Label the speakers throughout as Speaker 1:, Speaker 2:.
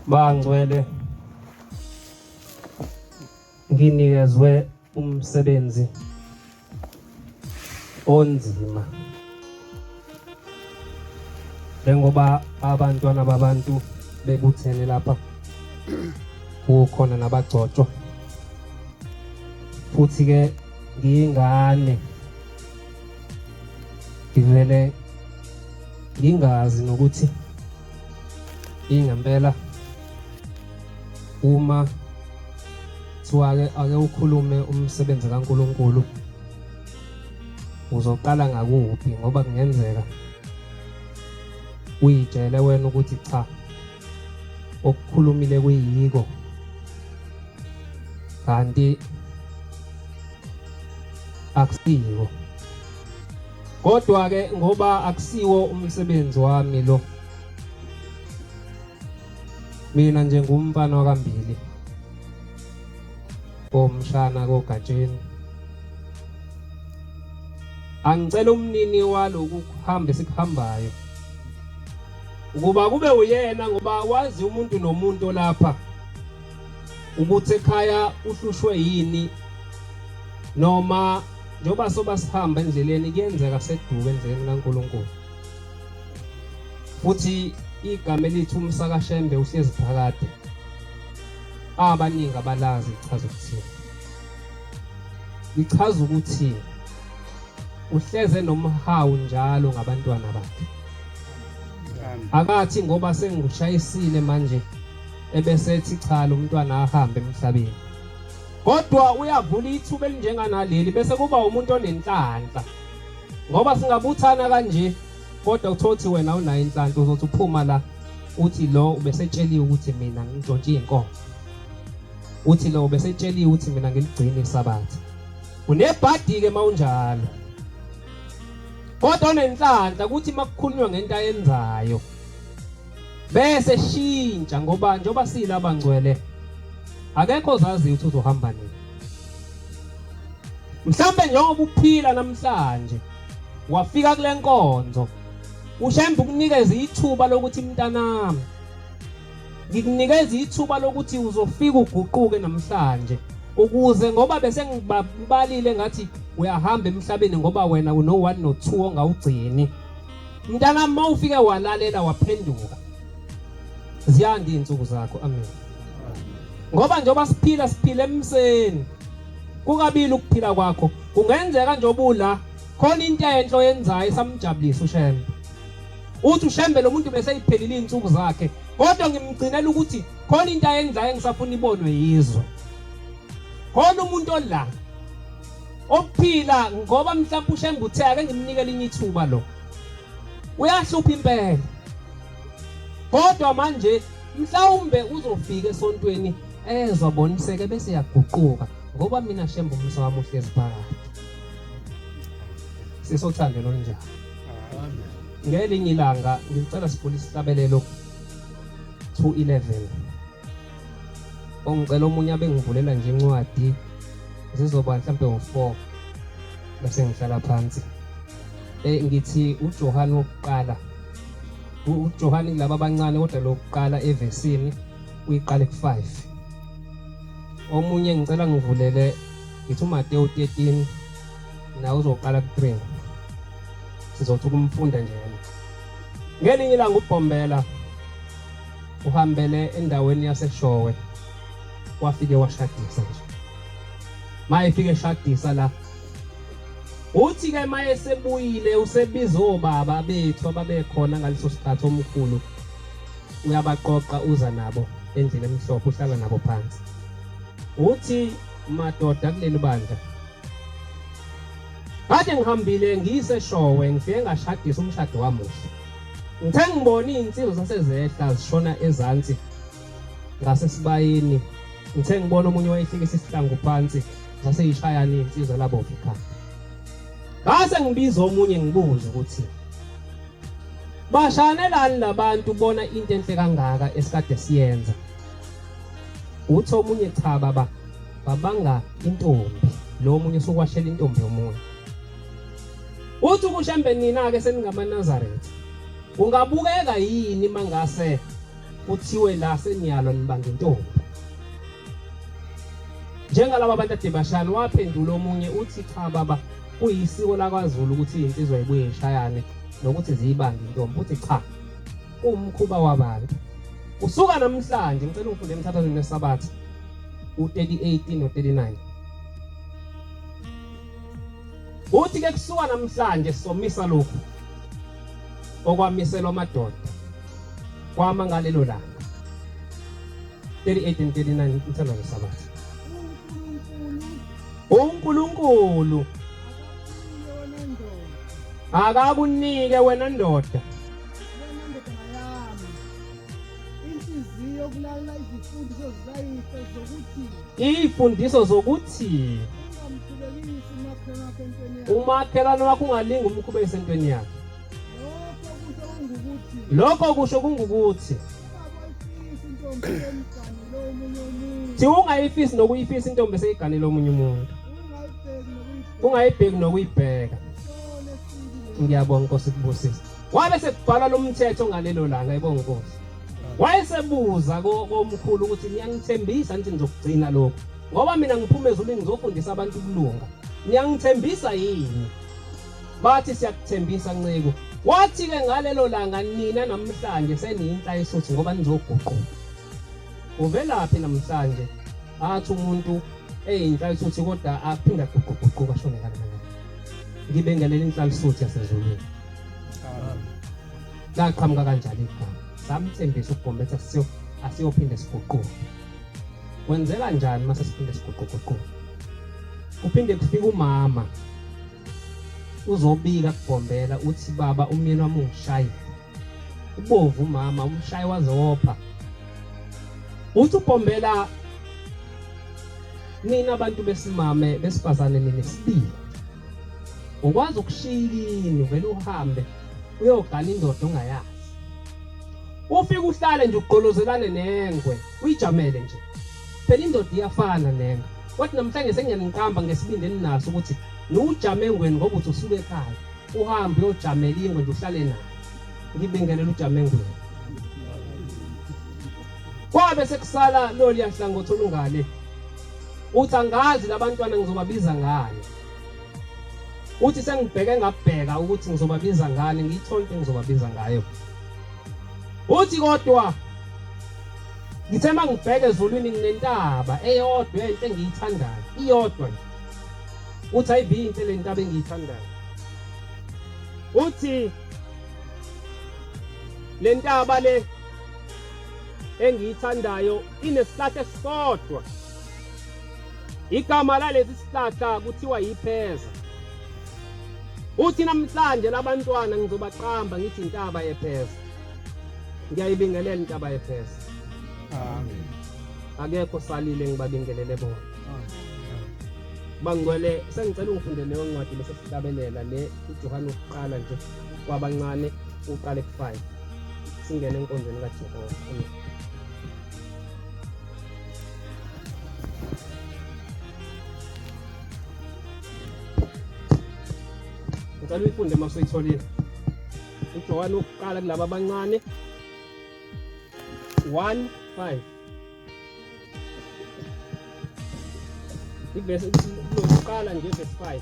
Speaker 1: Bangcwele nginikezwe umsebenzi onzima njengoba abantwana babantu bebuthene lapha kukhona nabagcotshwa futhi ke ngiyingane ngivele ngingazi nokuthi ingempela uma ake ukhulume umsebenzi kaNkuluNkulu uzoqala ngakuphi ngoba kungenzeka uyitshele wena ukuthi cha okukhulumile kuyiko kanti akusiko kodwa ke ngoba akusiwo umsebenzi wami lo mina njengomfana wakambili omshana kogatsheni angicela umnini waloku kuhambe sikuhambayo ukuba kube uyena ngoba wazi umuntu nomuntu lapha ukuthi ekhaya uhlushwe yini noma njoba soba sihamba endleleni kuyenzeka seduke endleleni kaNkuluNkulu futhi igama elithi umsaka Shembe uhlezi phakade abaningi abalazi ichaza ukuthini ichaza ukuthi uhleze nomhawu njalo ngabantwana bakhe akathi ngoba sengikushayisile manje ebesethi cha lo mntwana ahambe emhlabeni kodwa uyavula ithuba elinjenganaleli bese kuba umuntu onenhlanhla ngoba singabuthana kanje kodwa uthothi wena unayo inhlanhla uzothi uphuma la uthi lo ubesetsheliwe ukuthi mina ngintshontshe inkomo uthi lo ubesetsheliwe ukuthi mina ngiligcina isabatha unebhadi ke mawunjalo kodwa unenhlanhla ukuthi makukhulunywa ngento ayenzayo bese shintsha ngoba njoba silaba ngcwele akekho ozazi ukuthi uzohamba nini mhlambe njengoba uphila namhlanje wafika kule nkonzo uShembe ukunikeza ithuba lokuthi mntanami ngikunikeza ithuba lokuthi uzofika uguquke namhlanje ukuze ngoba bese ngibalile ngathi uyahamba emhlabeni ngoba wena uno 1 no 2 ongawugcini mntanami mawufike walalela waphenduka ziyanda izinsuku zakho amen ngoba njoba siphila emseni kukabili ukuphila kwakho kungenzeka nje obula khona into enhle oyenzayo samjabulisa uShembe uthi uShembe lo muntu bese iphelile izinsuku zakhe kodwa ngimgcinela ukuthi khona into ayenzayo engisafuna ibonwe yizwe khona umuntu ola ophila ngoba mhlawumbe uShembe uthe ake ngimnikele inyithuba lo uyahlupha impela kodwa manje mhlawumbe uzofika esontweni ezoboniseke bese yaguquka ngoba mina Shembe umsa wami uhlezi phakathi sisothando lonjani ngelinye ilanga ngicela sivule isihlabelelo 2:11 ongicela omunye abengivulela nje incwadi zizoba mhlambe u4 bese ngihlala phansi ngithi uJohane wokuqala uJohane laba abancane kodwa lokuqala evesini uyiqala ku5 omunye ngicela ngivulele ngithi uMateyu 13 nawo uzoqala ku3 sizothi ukumfunda nje ngelinye ilanga uBhombela uhambele endaweni yaseShowe wafike washadisa nje mayefike eshadisa la uthi ke maye sebuyile usebiza obaba bethu ababekhona ngaleso sikhathi omkhulu uyabaqoqa uza nabo endlini emhlophe uhlala nabo phansi uthi madoda kuleli bandla kade ngihambile ngiseShowe ngifike ngashadisa umshado wamuhle ngithe ngibona izinsizwa zasezehla zishona ezantsi ngasesibayeni ngithe ngibona omunye wayefika isihlangu phansi zaseyishayana izinsizwa labo fika ngase ngibiza omunye ngibuza ukuthi bashanelani labantu bona into enhle kangaka esikade siyenza uthi omunye cha baba babanga intombi lo omunye sokwashela intombi yomunye uthi kuShembe nina ke seningama Mnazareth ungabukeka yini mangase kuthiwe la seniyalo nibanga intombi. Njengalabo abantu ade bashana waphendula omunye uthi cha baba kuyisiko lakwaZulu ukuthi insizwa ibuye ishayane nokuthi ziyibange intombi. Uthi cha umkhuba wabantu. Usuka namhlanje ngicela ungifunde eMthathazweni weSabatha u-38 no-39. Uthi ke kusuka namhlanje somisa lokhu okwamiselwa amadoda kwama ngalelo langa. 38 and 39 Umthathazweni weSabatha. uNkulunkulu akakunike wena ndoda izifundiso zokuthi umakhelwane wakho ungalingi umkhube esentweni yakhe. Lokho kusho kungukuthi ungayifisi nokuyifisa intombi eseyiganele omunye umuntu. Ungayibheki nokuyibheka. Ngiyabonga Nkosi kubusisa. Wabe sekubhala lo mthetho ngalelo langa ayibonga Nkosi. Wayesebuza komkhulu ukuthi niyangithembisa nithi nizokugcina lokho. Ngoba mina ngiphume ezulwini ngizofundisa abantu ukulunga. Niyangithembisa yini? Bathi siyakuthembisa nceko. Wathi ke ngalelo langa nina namhlanje seniyinhla esuthi ngoba nizoguquka. Uvelaphi namhlanje athi umuntu eyinhla esuthi kodwa aphinda guquguquka ashone kanjani? Ngibengelela inhla esuthi yasezulwini. Laqhamuka kanjalo igama. Samthembisa ukugombetha asiyophinde siguquke. Wenzela njani mase siphinde siguquguquke? Uphinde kufika umama uzobika kugombela uthi baba umyeni wami ungishaye. Ubovu umama umshaye wazopha. Uthi ugombela nina abantu besimame besifazane nini sibili. Ukwazi ukushiyini vele uhambe uyogana indoda ongayazi. Ufike uhlale nje uqolozelane nengwe uyijamele nje. Phela indoda iyafana nengwe. Wathi namhlanje sengiyanqamba ngesibindi eninaso ukuthi nujame engweni ngoba uthi usuke ekhaya. Uhambe uyojamela ingwe nje uhlale nayo. Ngibingelela ujame engweni. Kwabe sekusala loli yahlangothi olungale. Uthi angazi labantwana ngizobabiza ngani. Uthi sengibheke ngabheka ukuthi ngizobabiza ngani ngiyithonke ngizobabiza ngayo. Uthi kodwa ngithema ngibheke ezulwini nginentaba eyodwa into engiyithandayo iyodwa nje. Uthi ayibi into le ntaba engiyithandayo. Uthi le ntaba le engiyithandayo inesihlahla esisodwa. Igama lalesi sihlahla kuthiwa yipheza. Uthi namhlanje labantwana ngizobaqamba ngithi intaba yepheza. Ngiyayibingelela intaba yepheza. Amen. Akekho salile ngibabingelele bona. Bangcwele sengicela ungifunde leyo ncwadi bese sihlabelela le uJohane ukuqala nje kwabancane uqale ku5. Singene enkonzweni kaJehova. Ngicela uyifunde masuyitholile. uJohane ukuqala kulabo abancane 1:5. Ivesi lokuqala nje verse 5.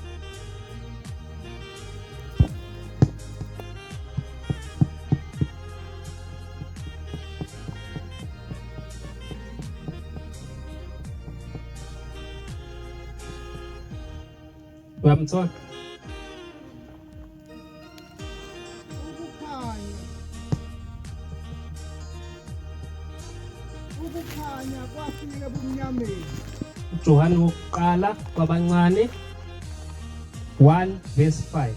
Speaker 1: Uyamthola?
Speaker 2: Ukukhanya kwafika ebumnyameni.
Speaker 1: uJohane ukuqala kwabancane 1:5.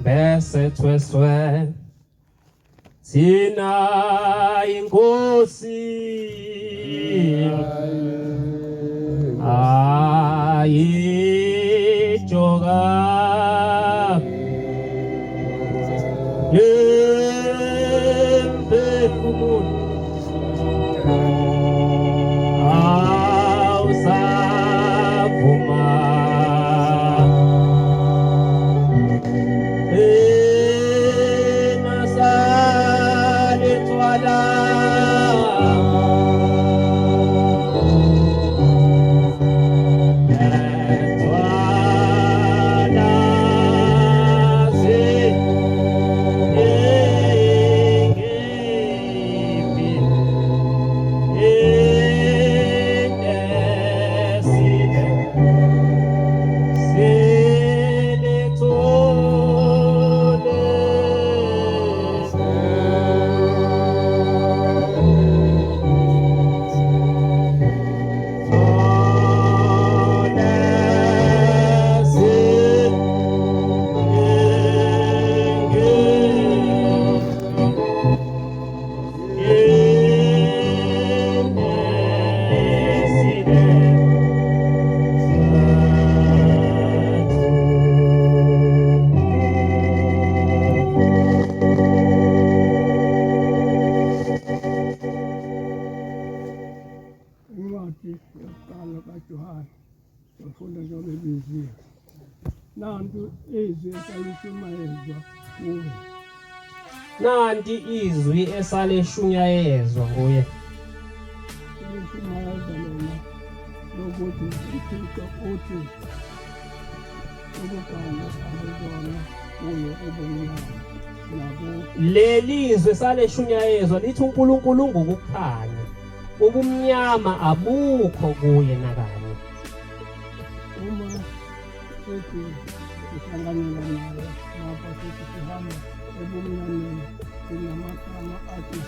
Speaker 1: Bese tweswe sina inkosi ayijoga
Speaker 2: incwadi yokuqala kaJohane ngifunda njengoba ebiziwe. Nantu izwi esalishumayezwa kuye.
Speaker 1: Nanti izwi esaleshunyayezwa nguye.
Speaker 2: Lishumayeza lona lokuthi uThixo uthi ukubhala abezona kuye ubumnyama nabo.
Speaker 1: Leli izwi esaleshunyayezwa lithi uNkulunkulu ngukukhanya, ubumnyama abukho kuye nakanye.
Speaker 2: Uma sethi sihlanganela naye lapho sethi sihamba ebumnyameni sinamagama athi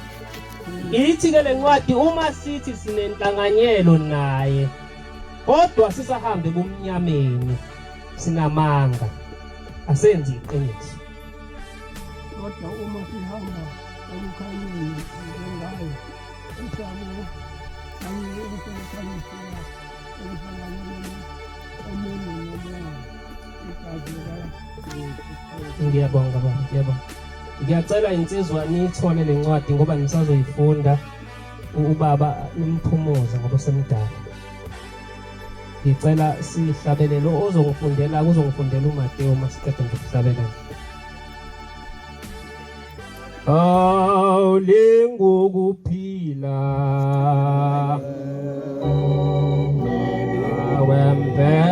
Speaker 1: ithi-ke le ncwadi uma sithi sinenhlanganyelo naye kodwa sisahamba ebumnyameni sinamanga asenzi iqiniso.
Speaker 2: kodwa uma sihamba ekukhanyeni njengaye esabo kanye esekhanyisela ekuhlanganeni omunye nomunye igazi likaYesu.
Speaker 1: Ngiyabonga baba, ngiyabonga. Ngiyacela insizwa niyithole le ncwadi ngoba nisazoyifunda ubaba nimphumuze ngoba semdala. Ngicela sihlabelele ozongifundela uMateyu masiqeda nje ukuhlabelela. Lingukuphila awemphefumulo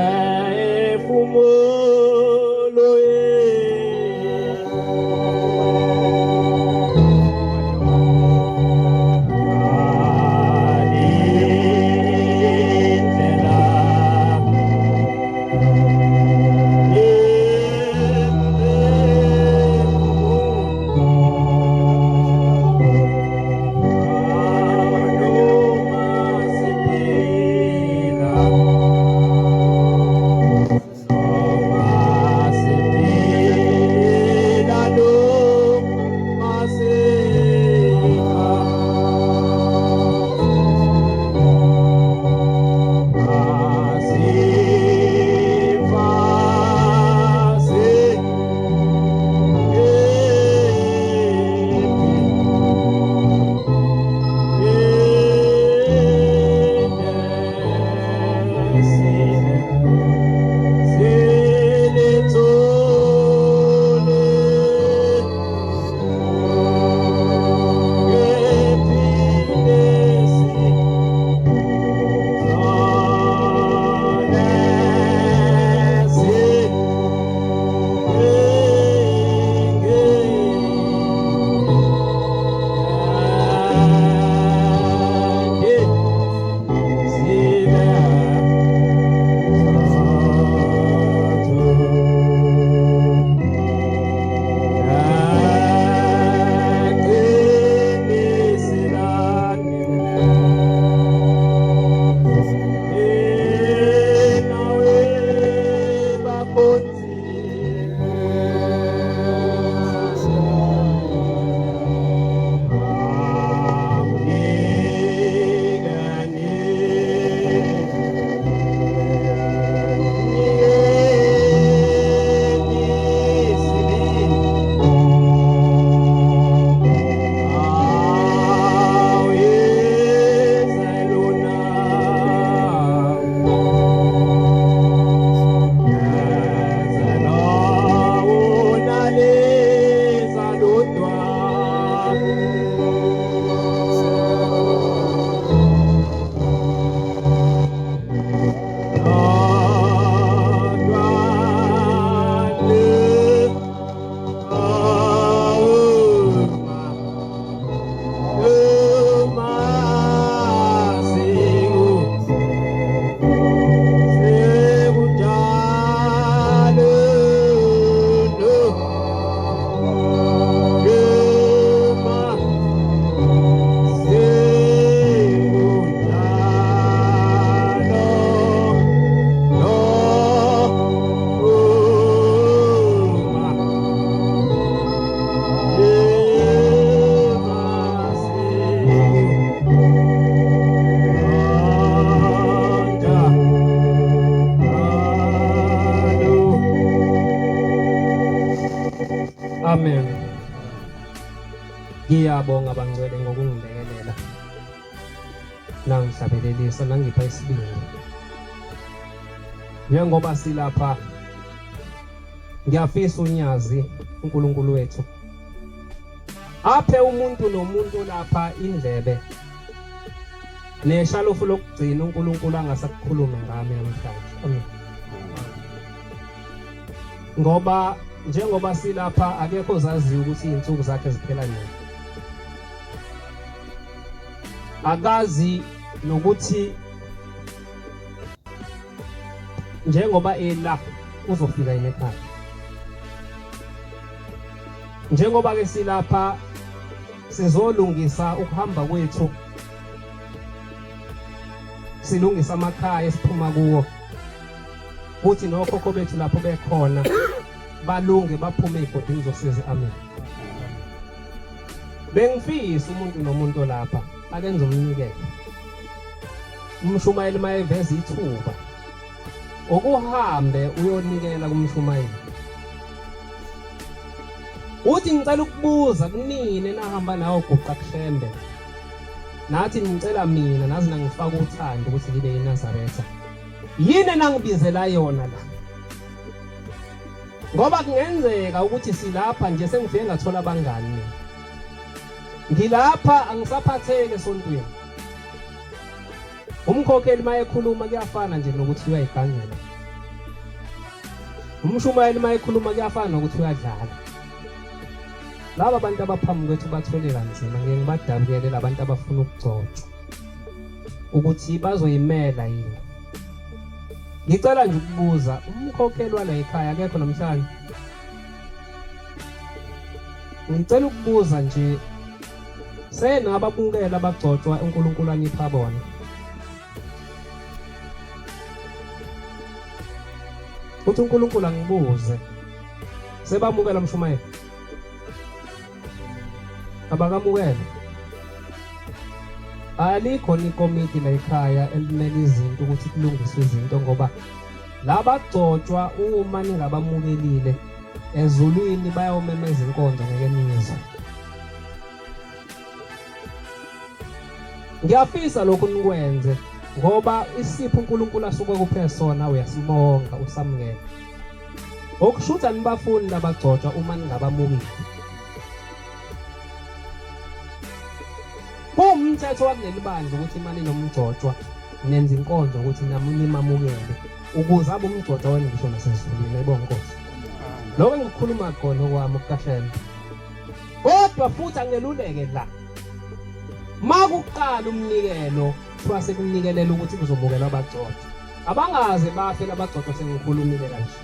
Speaker 1: Amen. Ngiyabonga bangcwele ngokungilekelela. nangihlabelelisa nangipha isibindi. Njengoba silapha ngiyafisa uNyazi uNkulunkulu wethu aphe umuntu nomuntu lapha indlebe neshalofu lokugcina uNkulunkulu angasakhuluma ngami namhlanje. Amen. Ngoba njengoba silapha akekho ozazi ukuthi izinsuku zakhe ziphela nini. Akazi nokuthi njengoba la uzofika yini ekhaya. Njengoba ke silapha sizolungisa ukuhamba kwethu, silungisa amakhaya esiphuma kuwo, kuthi nokhokho bethu lapho bekhona balunge baphume egodini zosizi. Amen. Bengifisa umuntu nomuntu lapha akenze umnikelo. Umshumayeli mayeveza ithuba okuhambe uyonikela kumshumayeli. Uthi ngicela ukubuza kunini nahamba nawo guqa kuShembe. Nathi ngicela mina nazi nangifaka uthando ukuthi ngibe yiNazaretha. Yini nangibizela yona la. Ngoba kungenzeka ukuthi silapha nje sengifike ngathola abangani. Ngilapha angisaphatheke esontweni. Umkhokheli mayekhuluma kuyafana nje nokuthi uyayigangela. Umshumayeli mayekhuluma kuyafana nokuthi uyadlala. Laba abantu abaphambi kwethu bathwele kanzima, ngeke ngibadabukele labantu abafuna ukugcotshwa ukuthi bazoyimela yini. Ngicela nje ukubuza umkhokheli wala ekhaya akekho namhlanje. Ngicela ukubuza nje senababungela abagcotshwa uNkulunkulu anipha bona. Uthi uNkulunkulu angibuze sebamukela mshumayeli abakamukela. Alikho ikomiti la ekhaya elimele izinto ukuthi kulungiswe izinto, ngoba laba bagcotshwa uma ningabamukelile ezulwini bayawumemeza inkonzo ngeke nizwe. Ngiyafisa lokhu nikwenze ngoba isipho uNkulunkulu asuke kuphe sona uyasibonga usamukela. Okushutha nibafuni labagcotshwa uma ningabamukile. Umthetho wakuleli bandla ukuthi imali nomgcotshwa nenza inkonzo ukuthi nimamukele ukuze abe umgcotshwa wena ngisho nasezulwini ayibonga Nkosi. Lokho engikukhuluma khona okwami ukukashela. Kodwa futhi angeluleke la. Makuqala umnikelo kuthiwa sekunikelela ukuthi kuzomukelwa abagcotshwa. Abangaze bafe labagcotshwa sengikhulumile kanje.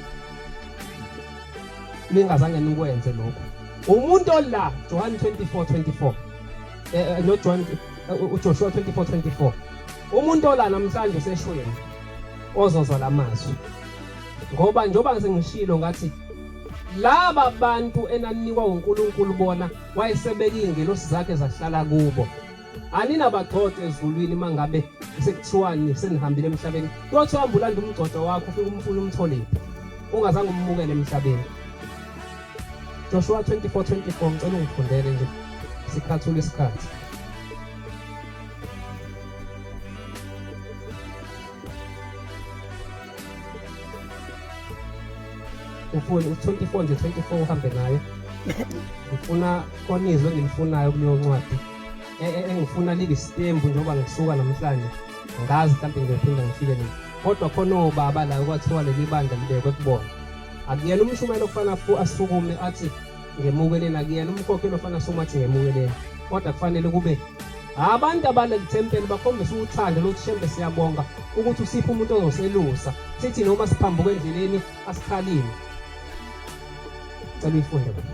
Speaker 1: Ningazange nikwenze lokho. Umuntu ola John 24:24 no John uJoshua 24:24. Umuntu ola namhlanje useshweni ozozwa lamazwi. Ngoba njoba ngizengishilo ngathi laba bantu enaninikwa uNkulunkulu bona wayesebeka ingelosi zakhe zahlala kubo. Aninabagcotshwa ezulwini mangabe sekuthiwani senihambile emhlabeni. Kuthi uhamba ulanda umgcotshwa wakho ufike umfuna umtholephi. Ungazange ummukele emhlabeni. Joshua 24:24 ngicela ungifundele nje sikhathula isikhathi. Ufuna 24 nje 24 uhambe nayo. Ngifuna konizwe engilifunayo kuleyo ncwadi. Engifuna libe stembu njengoba ngisuka namhlanje. Ngazi mhlawumbe ngiyaphinda ngifike nini. Kodwa khona obaba la kwathiwa leli bandla libekwe kubona. Akuyena umshumayeli ofana asukume athi ngemukeleni, akuyena umkhokheli ofana asukume athi ngemukeleni. Kodwa kufanele kube abantu abale temple bakhombisa uthando lokuthi Shembe siyabonga ukuthi usipho umuntu ozoselusa. Sithi noma siphambuka endleleni asikhalini. Cela uyifunde bona.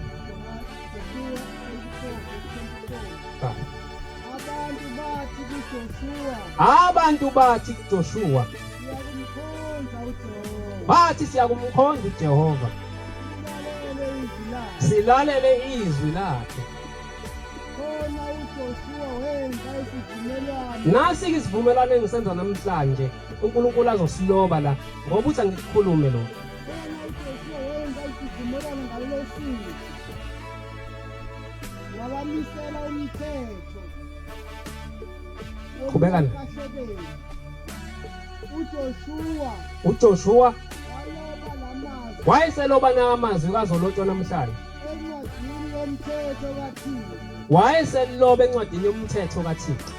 Speaker 1: Abantu bathi kuJoshua bathi siyakumkhonza uJehova, silalele izwi lakhe. Nasi isivumelwano engisenza namhlanje uNkulunkulu azosiloba la ngoba uthi angikukhulume lo. Qhubekani.
Speaker 2: uJoshua
Speaker 1: uJoshua
Speaker 2: waloba lamazwi
Speaker 1: wayeseloba namazwi kazolotshwa namhlanje.
Speaker 2: encwadini yomthetho kaThixo.
Speaker 1: Wayeseloba encwadini yomthetho kaThixo.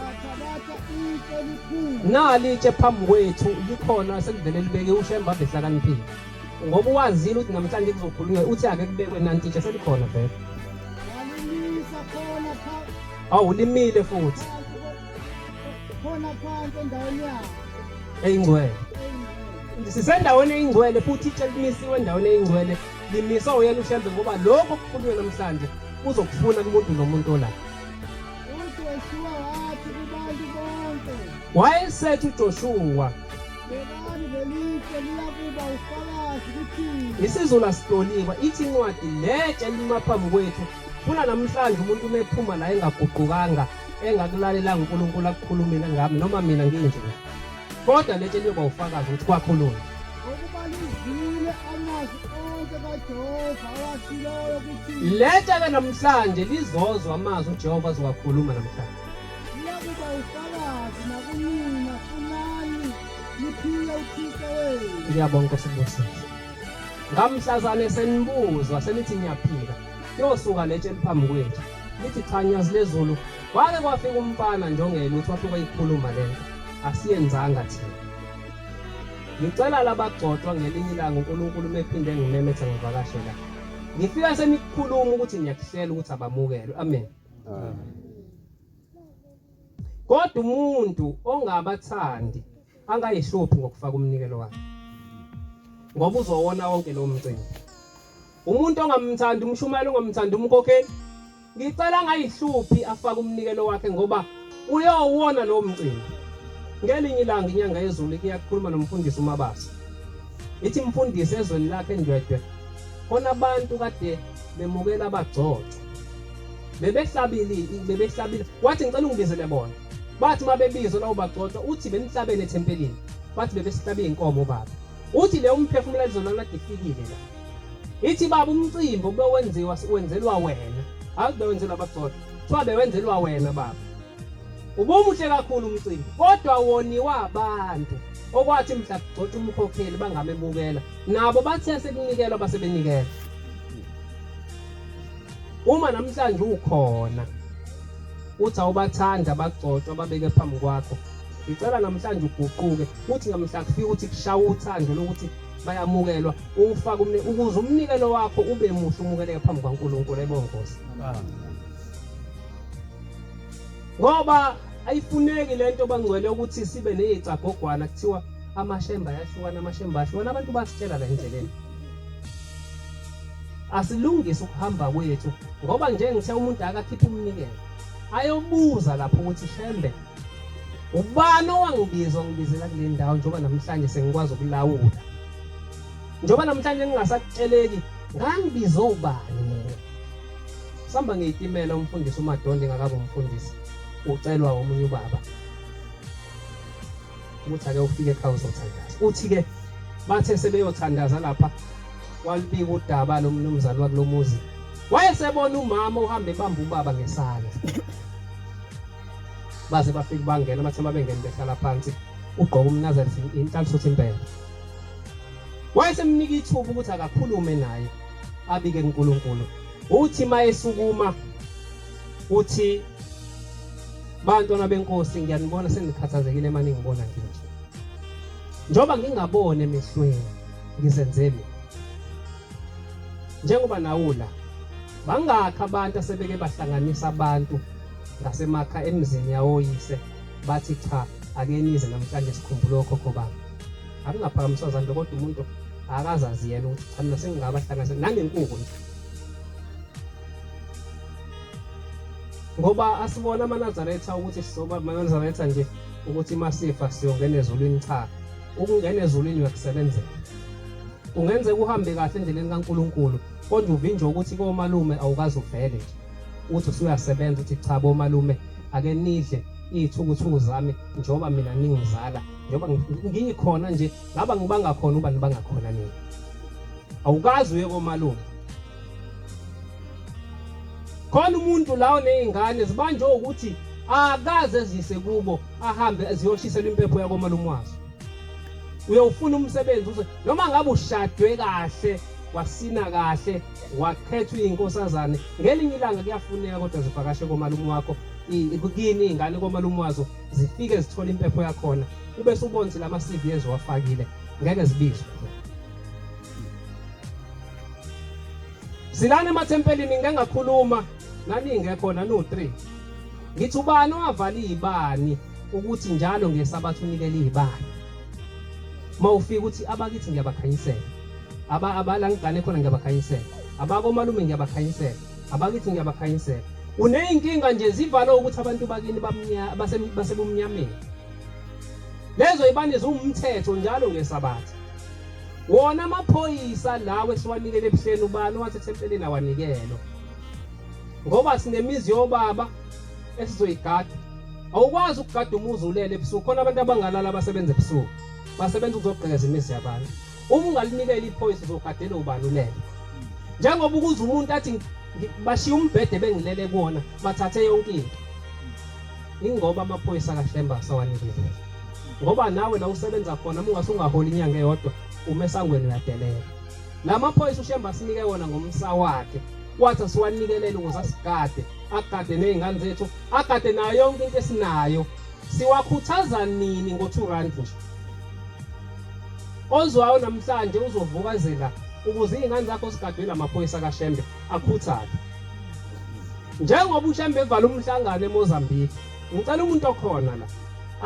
Speaker 2: Wathabatha itshe likhulu
Speaker 1: Nali itshe phambi kwethu likhona selivele libeke uShembe ave hlakaniphile. Ngoba wazile ukuthi namhlanje kuzokhulunywa uthi ake kubekwe nanti itshe selikhona vele.
Speaker 2: walimisa khona
Speaker 1: Awulimile futhi
Speaker 2: phansi endaweni yawo.
Speaker 1: eyingcwele. Sisendaweni eyingcwele futhi itshe limisiwe endaweni eyingcwele. Limiswa uyena uShembe ngoba lokho okukhulunywa namhlanje uzokufuna kumuntu nomuntu la.
Speaker 2: uJoshua wathi kubantu bonke,
Speaker 1: Wayesethi uJoshua
Speaker 2: bekani lelitshe liyakuba ufakazi kuThixo.
Speaker 1: isizulu asihloliwa ithi incwadi letshe lima phambi kwethu funa namhlanje umuntu mephuma la engaguqukanga engakulalelanga uNkulunkulu akukhulumile ngami noma mina nginje kodwa letshe liyoba ufakazi ukuthi kwakhulunywa
Speaker 2: Ngokuba lizwile amazwi onke kaJehova awashiloyo kuThixo.
Speaker 1: letshe-ke namhlanje lizozwa amazwi uJehova azowakhuluma namhlanje.
Speaker 2: Liyakuba ufakazi nakunina kunani liphile uThixo wenu.
Speaker 1: Ngiyabonga Nkosi Sibusise. Ngamhlazane senibuzwa senithi ngiyaphila yosuka letshe liphambi kwethu lithi cha nyazi lezulu kwake kwafika umfana njongela uthi wafika ikhuluma lento asiyenzanga thina. Ngicela labagcotshwa ngelinye ilanga uNkulunkulu mephinde ngimemetha ngivakashela. Ngifika senikhuluma ukuthi ngiyakuhlela ukuthi abamukelwe. Amen. Kodwa umuntu ongabathandi angayihluphi ngokufaka umnikelo wakhe. Ngoba uzowona wonke lo mcimbi. Umuntu ongamthandi umshumayeli ongamthandi umkhokheli ngicela angayihluphi afaka umnikelo wakhe ngoba uyowona lo mcimbi. Ngelinye ilanga inyanga yezulu iyakhuluma nomfundisi uMabasa. Ithi mfundisi ezweni lakhe endwedwe khona abantu kade bemukela abagcotshwa. Bebehlabile. Wathi ngicela ungibizele bona. Bathi mabebizwa lawo bagcotshwa uthi benihlabene etempelini. Bathi bebesihlabe inkomo baba. Uthi le umphefumulelo lona difikile la. Ithi baba umcimbi obewenziwa wenzelwa wena. Akubewenzelwa abagcotshwa. Kuthiwa bewenzelwa wena baba. Ubumuhle kakhulu umcimbi kodwa woniwa abantu okwathi mhla kugcotshwa umkhokheli bangamebukela nabo bathe sekunikelwa basebenikela. Uma namhlanje ukhona uthi awubathanda abagcotshwa babeke phambi kwakho ngicela namhlanje uguquke uthi ngamhla kufika ukuthi kushawa uthando lokuthi bayamukelwa ufake ukuze umnikelo wakho ube muhle umukeleke phambi kwaNkulunkulu ebonkosi. Ngoba ayifuneki lento bangcwele ukuthi sibe nezicagogwana kuthiwa amashembe ayahlukana abantu basitshela la endleleni. Asilungise ukuhamba kwethu ngoba nje ngithe umuntu akakhipha umnikelo ayobuza lapho ukuthi Shembe ubani owangibizwa ngibizela kule ndawo njoba namhlanje sengikwazi ukulawula. Njoba namhlanje ngingasakutsheleki ngangibizo ubani mina. Samba ngeyitimela umfundisi uMadonde ngakabe umfundisi ucelwa omunye ubaba. Uthi ake ufike ekhaya uzothandaza. Uthi-ke bathe sebeyothandaza lapha walibika udaba lo mnumzane wakulomuzi. Wayesebona umama uhamba ebamba ubaba ngesandla. Baze bafika bangena bathe mabengena behlala phansi ugqoka uMnazareth inhlanhla impela. Wayesemnika ithuba ukuthi akakhulume naye abike kuNkulunkulu. Uthi mayesukuma uthi bantwana benkosi ngiyanibona sengikhathazekile manje ngibona nginje. Njoba ngingabone emehlweni ngizenzele. Njengoba nawula bangakho abantu asebeke bahlanganisa abantu ngasemakha emzini yawoyise bathi cha akenize namhlanje sikhumbule okhokho bami. Akungaphakamiswa zandla kodwa umuntu akazazi yena ukuthi cha mina sengingabahlanganisa nangenkukhu nje. Ngoba asibona aMnazareth ukuthi sizoba aMnazareth nje ukuthi masifa siyongena ezulwini cha. Ukungena ezulwini uyakusebenzela. Ungenzeka uhambe kahle endleleni kaNkulunkulu kodwa uvinje ukuthi komalume awukazi uvele nje. Uthi usuyasebenza uthi cha bomalume ake nidle izithukuthuku zami njoba mina ningizala njoba ngiyikhona nje ngaba ngibanga khona uba nibanga khona nini. Awukazi uye komalume. Khona umuntu lawo nezingane zibanje ukuthi akaze zise kubo ahambe aziyoshisela impepho yakomalume wazi. Uyofuna umsebenzi uze noma ngabe ushadwe kahle wasina kahle wakhethwa inkosazane ngelinye ilanga kuyafuneka kodwa zivakashe komalume wakho kuyini ingane komalume wazo zifike zithola impepho yakhona ube subonze lama CV eziwafakile ngeke zibizwe. Silana emathempelini ngeke ngakhuluma nani ingekhona no 3 ngithi ubani owavala izibani ukuthi njalo ngesabathu unikele izibani mawufika uthi abakithi ngiyabakhanyisela abala ngigane khona ngiyabakhanyisela abakomalume ngiyabakhanyisela abakithi ngiyabakhanyisela uneyinkinga nje zivalo ukuthi abantu bakini basebumnyameni lezo izibani zumthetho njalo ngesabathu wona amaphoyisa lawe siwanikele ebuhleni ubani wathi ethempelini awanikelo ngoba sinemizi yobaba esizoyigada awukwazi ukugada umuzi ulele ebusuku khona abantu abangalala abasebenza ebusuku basebenza ukuzogqekeza imizi yabantu uma ungalinikela iphoyisa uzogadela ubani ulele njengoba ukuze umuntu athi bashiya umbhede bengilele kuona bathathe yonke into ingoba amaphoyisa kaShembe asawanikele ngoba nawe la usebenza khona ungasungaholi inyanga eyodwa umesangweni uyadelela lamaphoyisa uShembe asinike wona ngomsa wakhe wathi siwanikelele ukuze asigade agade nezingane zethu agade nayo yonke into esinayo siwakhuthaza nini ngo2 rand nje ozwayo namhlanje uzovukazela ukuze izingane zakho zigadwe lamaphoyisa kaShembe akhuthaze njengoba uShembe evala umhlangano eMozambique ngicela umuntu okhona la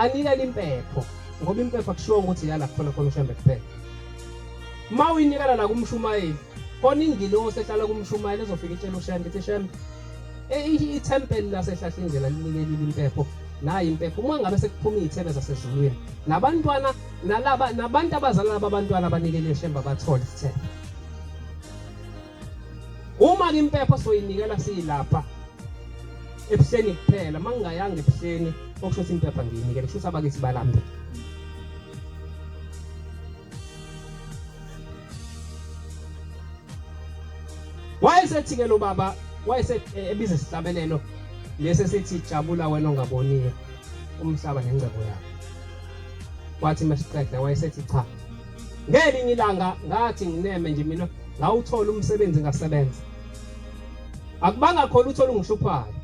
Speaker 1: anikele impepho ngoba impepho akushiwo ukuthi yala khona uShembe kuphela mawinikela la kumshumayeli khona ingilosi ehlala kumshumayeli ezofika itshela uShembe ithi Shembe itemple lasehlahlindlela linikele impepho nayi impepho uma ngabe sekuphuma izithebe zasezulwini nabantwana nalaba nabantu abazalana laba abantwana abanikele Shembe abathola isithebe uma impepho soyinikela silapha ebuhleni kuphela mangayanga ebuhleni okusho ukuthi impepho ngiyinikele kusho abakithi balambe wayesethi ke lo baba wayesethi ebize isihlabelelo lese sithi jabula wena ongaboniyo umhlaba nengcebo yakho wathi masiqeda wayesethi cha ngelinye ilanga ngathi ngineme nje mina ngawuthola umsebenzi ngasebenza akubanga khona uthola ungishuphayo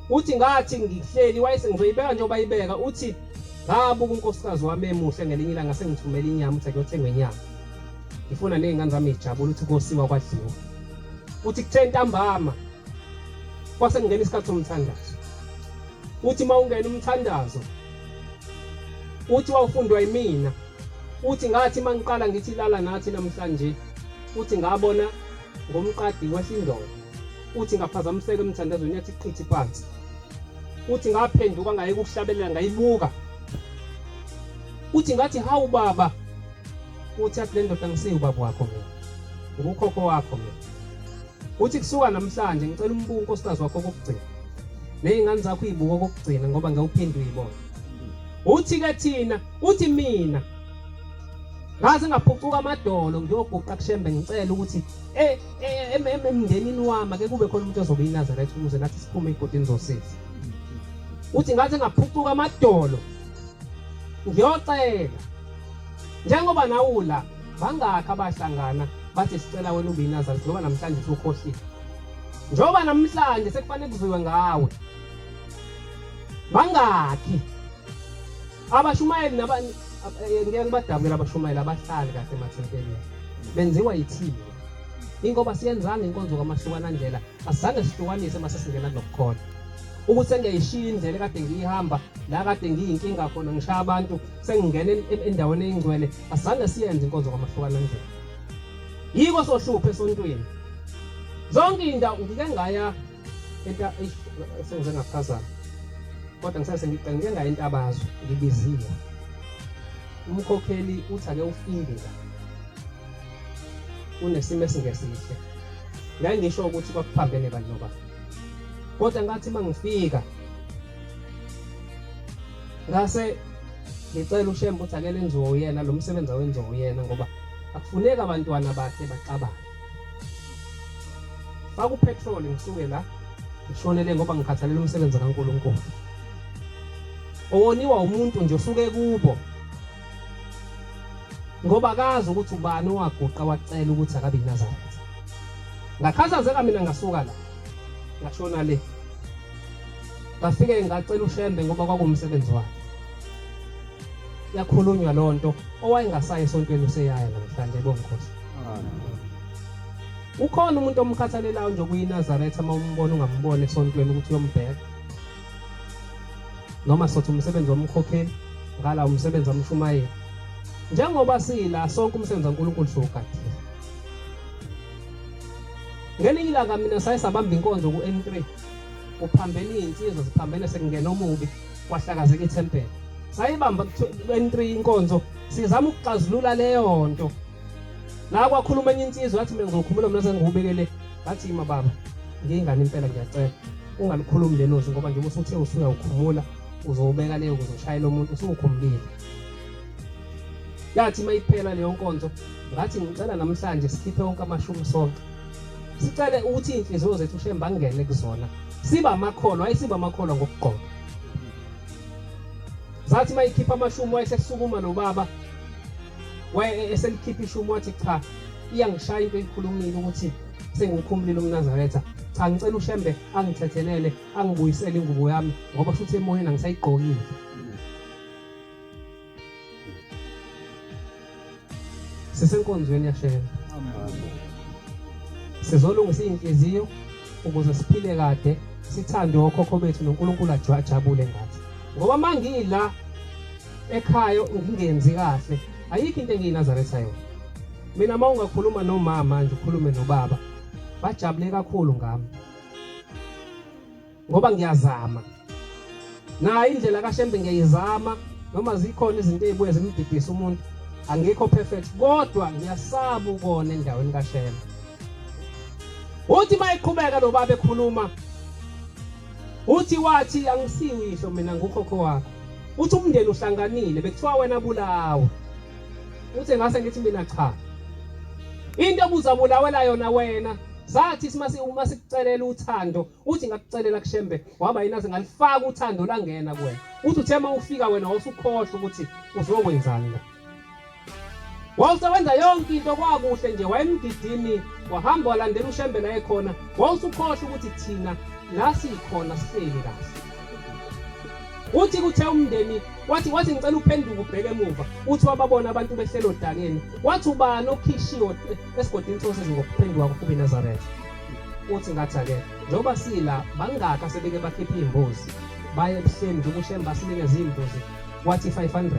Speaker 1: uthi ngathi ngihleli wayesengizoyibeka nje obayibeka uthi ngabuka unkosikazi wami emuhle ngelinye ilanga sengithumela inyama uthi akuyothenga inyama ngifuna nezingane zami ijabula uthi kosiwa kwadliwa uthi kuthe ntambama kwase ngene isikhathi somthandazo uthi mawungena umthandazo uthi wawufundwa yimina uthi ngathi mangiqala ngithi lala nathi namhlanje uthi ngabona ngomqadi wesindodo uthi ngaphazamiseka emthandazweni yathi qithi phansi uthi ngaphenduka ngaye ukuhlabelela ngayibuka uthi ngathi hawu baba uthi athi le ndoda ngisiyo ubaba wakho mina ukukhokho wakho mina uthi kusuka namhlanje ngicela umbuko unkosikazi wakho kokugcina nezingane zakho izibuko kokugcina ngoba ngawuphinde uyibone uthi ke thina uthi mina ngaze ngaphucuka amadolo ngiyoguqa kuShembe ngicela ukuthi emndenini wami ake kube khona umuntu ozobe iNazareth ukuze nathi siphume egodini zosiza uthi ngaze ngaphucuka amadolo ngiyocela njengoba nawula bangakho abahlangana bathi sicela wena ube iNazareth ngoba namhlanje usukhohlile njoba namhlanje sekufanele kuziwe ngawe bangakhi abashumayeli nabani ngeke ngibadabukela abashumayeli abahlali kahle emathempelini benziwa yithini ingoba siyenzana inkonzo kaMahlukana ndlela asizange sihlukanise mase singena nokukhona ukuthi sengiyishiya indlela kade ngiyihamba la kade ngiyinkinga khona ngishaya abantu sengingena endaweni engcwele asizange siyenze inkonzo kaMahlukana ndlela yiko sohluphe esontweni zonke indawo ngike ngaya sengize ngaphazana kodwa ngike ngaya entabazwe ngibiziwe umkhokheli uthi ake ufike la unesimo esingesihle ngeke ngisho ukuthi kwakuphambene kanti noba kodwa ngathi mangifika ngase ngicela uShembe ukuthi ake lenziwe uyena lo msebenzi awenziwe uyena ngoba akufuneka abantwana bakhe baxabane faka upetrol ngisuke la ngishonele ngoba ngikhathalela umsebenzi kaNkulunkulu. Owoniwa umuntu nje osuke kubo ngoba akazi ukuthi ubani owaguqa wacela ukuthi akabe iNazareth. Ngakhathazeka mina ngasuka la ngashona le ngafike ngacela uShembe ngoba kwakumsebenzi wakhe. Yakhulunywa lonto owayengasayi esontweni useyaya namhlanje bonkosi. Ukhona umuntu omkhathalelayo nje kuyiNazareth uma umbona ungambona esontweni ukuthi uyombheka. Noma sothi umsebenzi womkhokheli ngala umsebenzi wamshumayeli. Njengoba sila sonke umsebenzi kaNkulunkulu sogadile. Ngelinye ilanga mina sayisabamba inkonzo ku-N3. Uphambene insizwa ziphambene sekungena omubi kwahlakazeka iTemple. Sayibamba ku-N3 inkonzo sizama ukuxazulula leyo nto. La kwakhuluma enye insizwa yathi mina ngizokhuluma mase ngikubekele bathi ima baba ngingane impela ngiyacela ungalikhulumi lenozi ngoba nje usuthe usuya ukhumula uzobeka leyo uzoshayela umuntu usukhumulile. Yathi mayiphela leyo nkonzo ngathi ngicela namhlanje sikhiphe wonke amashumi sonke. Sicele ukuthi inhliziyo zethu Shembe angene kuzona. Siba amakholwa, ayisiba amakholwa ngokuqoqa. Zathi mayikhipha amashumi wayesesukuma nobaba. Eselikhipha ishumi wathi cha iyangishaya into eyikhulumile ukuthi sengikhumulile uMnazareth. Cha ngicela uShembe angithethelele angibuyisele ingubo yami ngoba futhi emoyeni angisayigqokile. Sisenkonzweni yaShembe. Sizolungisa inhliziyo ukuze siphile kade sithande okhokho bethu noNkulunkulu ajabule ngathi. Ngoba mangila ekhaya ngingenzi kahle ayikho into engiyiNazareth yona. Mina mawungakhuluma nomama manje ukhulume nobaba bajabule kakhulu ngami. Ngoba ngiyazama. Na indlela kaShembe ngiyayizama noma zikhona izinto ezibuye zimdidisa umuntu. Angikho perfect kodwa ngiyasaba ukona endaweni kaShembe. Uthi mayiqhubeka nobaba ekhuluma. Uthi wathi angisiwisho mina ngukhokho wakho. Uthi umndeni uhlanganile bekuthiwa wena bulawa. Uthi ngase ngithi mina cha. Into obuzabulawela yona wena. Zathi uma sikucelela uthando, uthi ngakucelela kuShembe, waba yinaze ngalifaka uthando langena kuwena. Uthi uthema ufika wena wasukhohlwa ukuthi uzokwenzani la. Wawusebenza yonke into kwakuhle nje wayemgidini, wahamba walandela uShembe la ekhona, wawusukhohlwa ukuthi thina la sikhona sihleli kahle. Uthi kuthe umndeni wathi ngicela uphenduke ubheke emuva. Uthi wababona abantu behlelo odakeni. Wathi ubani okhishiwe esigodini sosizi ngokuphenduka kube Nazareth. Uthi ngathi ake njoba sila bangaka sebeke bakhipha imbuzi. Baye ebuhleni nje uShembe asinikeze imbuzi. Wathi 500.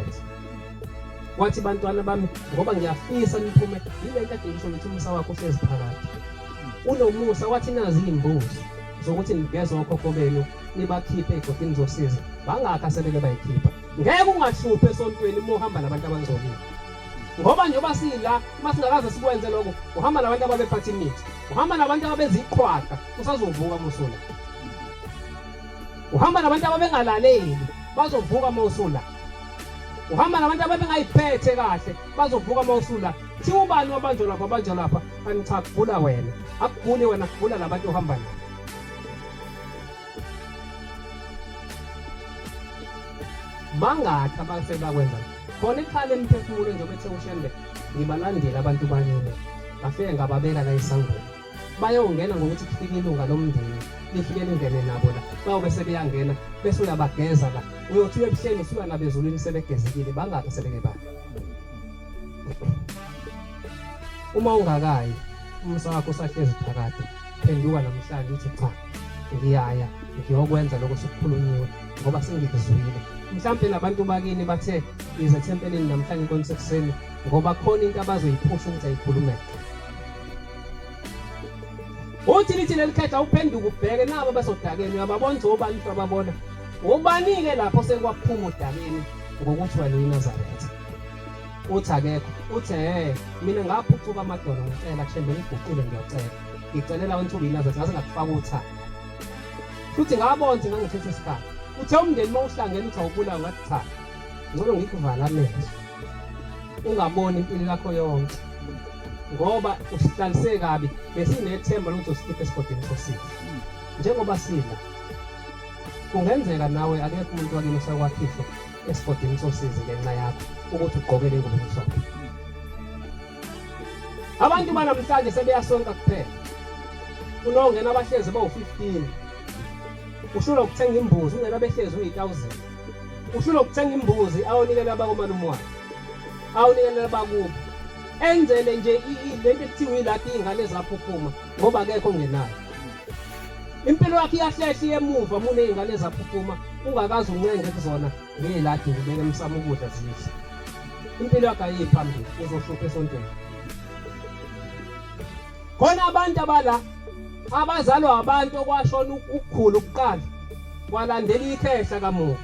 Speaker 1: Wathi bantwana bami ngoba ngiyafisa niphume yilento ade ngisho ukuthi umsa wakho uhlezi phakathi. Unomusa wathi nazi imbuzi zokuthi nigeze okhokho benu nibakhiphe egodini zosizi. Bangaka sebeke bayikhipha. Ngeke ungahluphe esontweni uma uhamba nabantu abangcolile. Ngoba njoba sila masingakaze sikwenze lokho uhamba nabantu ababephatha imithi. Uhamba nabantu abeziqhwaqa usazovuka musula. Uhamba nabantu ababengalaleli bazovuka musula. Uhamba nabantu ababengayiphethe kahle bazovuka musula. Thi ubani wabanjwa lapha anicha kubula wena. Akubuli wena kubula labantu ohamba nabo. Bangaka abasebakwenza khona ekhaya emphefumulo nje bethe uShembe ngibalandela abantu banini bafike ngababeka la esangweni bayongena ngokuthi kufike ilunga lomndeni lifike lingene nabo la bayobe sebeyangena bese uyabageza la uyothi ebuhleni usuka nabezulwini sebegezekile bangaka sebeke ba uma ungakayi umsa wakho usahlezi phakathi phenduka namhlanje uthi cha ngiyaya ngiyokwenza lokho sikukhulunyiwe ngoba sengikuzwile. Mhlambe labantu bakini bathe ize tempeleni namhlanje konsekuseni ngoba khona into abazoyiphusha ukuthi ayikhulume. Uthi lithi lelikhetha uphenduka ubheke nabo basodakeni uyababona obani ababona. Ubani ke lapho sekwaphuma odakeni ngokuthi wena uNazareth. Uthi akekho. Uthi mina ngaphucuka amadolo ngicela kuShembe ngiguqile ngiyocela. Ngicelela ukuthi uNazareth ngase ngakufaka uthando. Futhi ngabona ngangithethe isikhathi. Uthe umndeni mawuhlangene uthi awubulawa ngathi cha. Ngicela ngikuvala amehlo. Ungaboni impilo yakho yonke. Ngoba usihlalise kabi besinethemba lokuthi usikhiphe esigodini sosizi. njengoba sidla kungenzeka nawe akekho umuntu wakini osakwakhishwa esigodini sosizi ngenxa yakho ukuthi ugqokele ingubo emhlophe. Abantu banamhlanje sebeyasonka kuphela. Unongena abahlezi bawu-15. Ushula ukuthenga imbuzi ungena behlezi uyi-1000. Ushula ukuthenga imbuzi awunikela abakomalume wakhe. Awunikela abakubo. Enzele nje lento ekuthiwa ilathi iy'ngane zaphuphuma ngoba akekho ongenayo. Impilo yakhe iyahlehla emuva mune iy'ngane zaphuphuma ungakazi uncenge kuzona ngey'lathi ngibeke emsamo ukudla zidle. Impilo yakhe ayiyi phambili uzohlupha esontweni. Khona abantu abala abazalwa abantu okwashona ukukhulu ukuqala kwalandela ikhehla kamuva.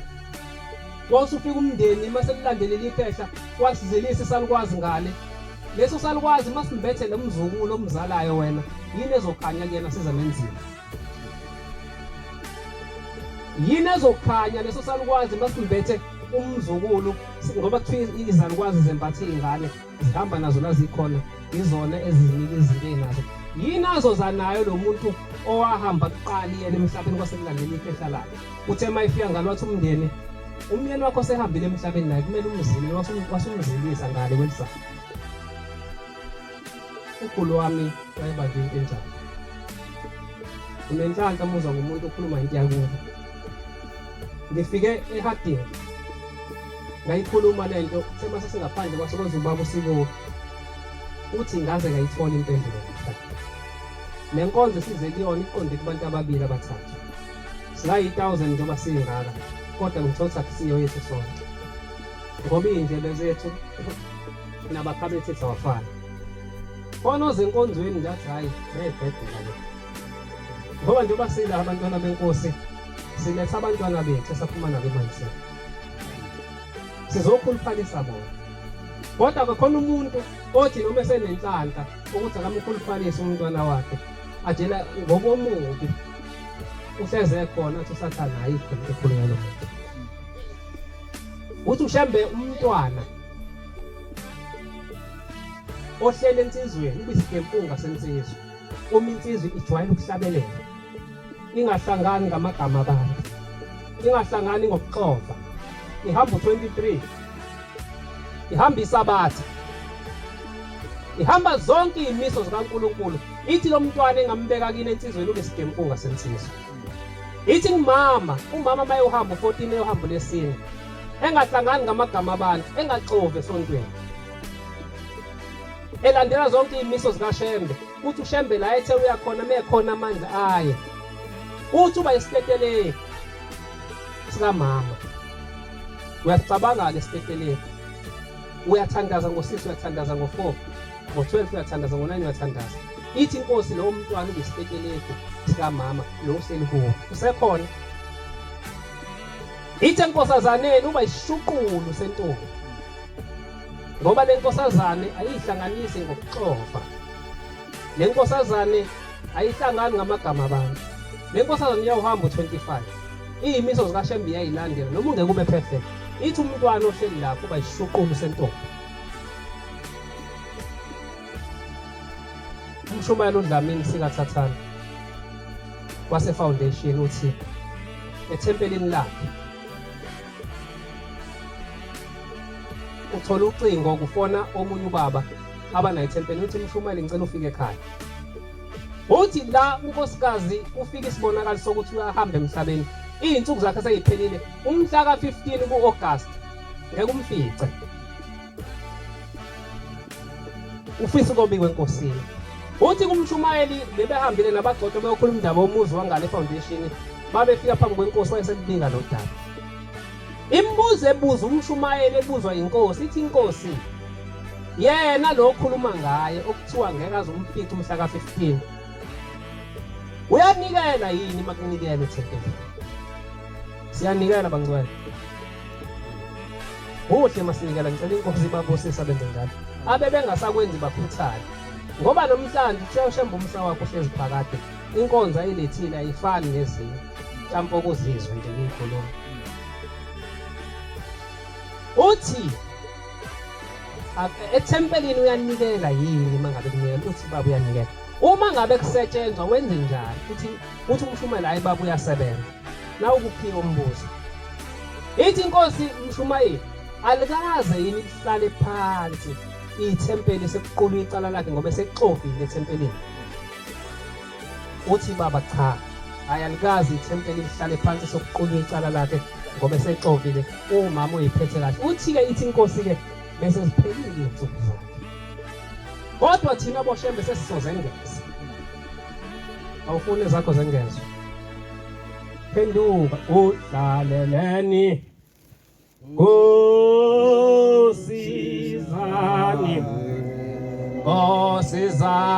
Speaker 1: Wasufika umndeni mase kulandelela ikhehla wasizelisa isalukwazi ngale. Leso salukwazi masimbethe nomzukulu omzalayo wena yini ezokhanya kuyena siza nenzima. Yini ezokhanya leso salukwazi masimbethe umzukulu ngoba kuthiwa izalukwazi zembathe izingane zihamba nazo la zikhona izona ezizinika izinto enazo. Yini azozanayo lo muntu owahamba kuqala yena emhlabeni kwasekulandela ikhehla lakhe. Uthe mayifika ngalwathi umyeni wakho sehambile emhlabeni naye kumele umzile wasumzilisa ngale kwelisayo. Ukhulu wami wayebanjwe into enjalo. Unenhlanhla muzwa ngomuntu okhuluma into yakubo. Ngifike eHarding ngayikhuluma lento sema sesingaphandle kwasekwenza ubaba usiko uthi ngaze ngayithola impendulo namhlanje. Le nkonzo size kuyona iqonde kubantu ababili abathathu. Singayi-1000 njengoba singaka kodwa ngithola kusiyo yethu sonke. Ngoba iy'ndlebe zethu nabakhabethe awafani. Khona ozenkonzweni njathi hayi bayibhedela le. Ngoba njengoba sila abantwana benkosi siletha abantwana bethu esaphuma nabo emanzini. Sizokhuluphalisa bona. Kodwa kukhona umuntu othi noma esenenhlanhla ukuthi akamkhuluphalise umntwana wakhe ajela ngokomubi. Uhleze khona uthi usathana ayikho ekhulunywa lo muntu. Uthi uShembe umntwana ohlele insizweni ubisigempunga sensizwe. Uma insizwe ijwayele ukuhlabelela. Ingahlangani ngamagama abantu. Ingahlangani ngokuxova. Ihamba u23. Ihamba isabatha. Ihamba zonke izimiso zikaNkulunkulu. Ithi lo mntwana engambeka kini ensizweni ubisigempunga sensizwe. Ithi umama mayohamba u14 eyohamba lesine. Engahlangani ngamagama abantu, engaxove esontweni. Elandela zonke izimiso zikaShembe. Uthi uShembe la ethe uyakhona mekhona amandla aye. Uthi uba isiketeleki sikamama. Uyacabanga ke isiketeleki. Uyathandaza ngo6 uyathandaza ngo4 ngo12 uyathandaza ngo9 uyathandaza. Ithi inkosi lo mntwana ubisiketeleki sikamama lo uhleli kuwo. Usekhona. Ithi enkosazaneni uba ishuqulu sentombi. Ngoba le nkosazane ayihlanganisi ngokuxova. Le nkosazane ayihlangani ngamagama abantu. Le nkosazane iyawuhamba u25. Izimiso zikaShembe iyayilandela noma ungeke ube perfect. Ithi umntwana ohleli lapho uba ishuqulu sentombi. Umshumayelo uDlamini sikaThathana wase foundation uthi ethempelini lakhe uthola ucingo kufona omunye ubaba abanayo ithempeli uthi umshumayeli ngicela ufike ekhaya. Uthi la unkosikazi ufika isibonakalo sokuthi uyahamba emhlabeni. Izinsuku zakhe seziphelile umhla ka15 kuAugust ngeke umfice. Ufisa ukubikwa enkosini. Uthi kumshumayeli bebehambile nabagcotho beyokhuluma indaba yomuzi wangale foundation babefika phambi kwenkosi wayeselibinga lo daba. Imbuzo ebuza umshumayeli ebuzwa inkosi ithi inkosi yena lo okhuluma ngaye okuthiwa ngeke azumfica umhla ka15 uyanikela yini makunikela ethempelini? Siyanikela bangcwele. Uhle masinikela ngicela inkosi babosisa benze njalo. Abe bengasakwenzi bakhuthale. Ngoba namhlanje uShembe umsa wakho hlezi phakade. Inkonzo ayilethile ayifani nezinye. Mhlawumbe okuzizwe nje ngikhuluma. Uthi ethempelini uyanikela yini mangabe kunikela? Uthi baba uyanikela. Uma ngabe kusetshenzwa wenze njani uthi umshumela hayi baba uyasebenza. Nawu kuphiwa umbuzo. Ithi inkosi Mshumayeli alikaze yini lihlale phansi ithempeli sekuqulwa icala lakhe ngoba sekuxovile ethempelini. Uthi baba cha ayalikazi ithempeli lihlale phansi sokuqulwa icala lakhe ngoba sexovile umama uyiphethe kahle. Uthi ke ithi inkosi ke bese ziphelile insuku zakhe. Kodwa thina boShembe sesizozengeza. Awufuni zakho zengezwe. Phenduka uhlaleleni Ngosizani Ngosizani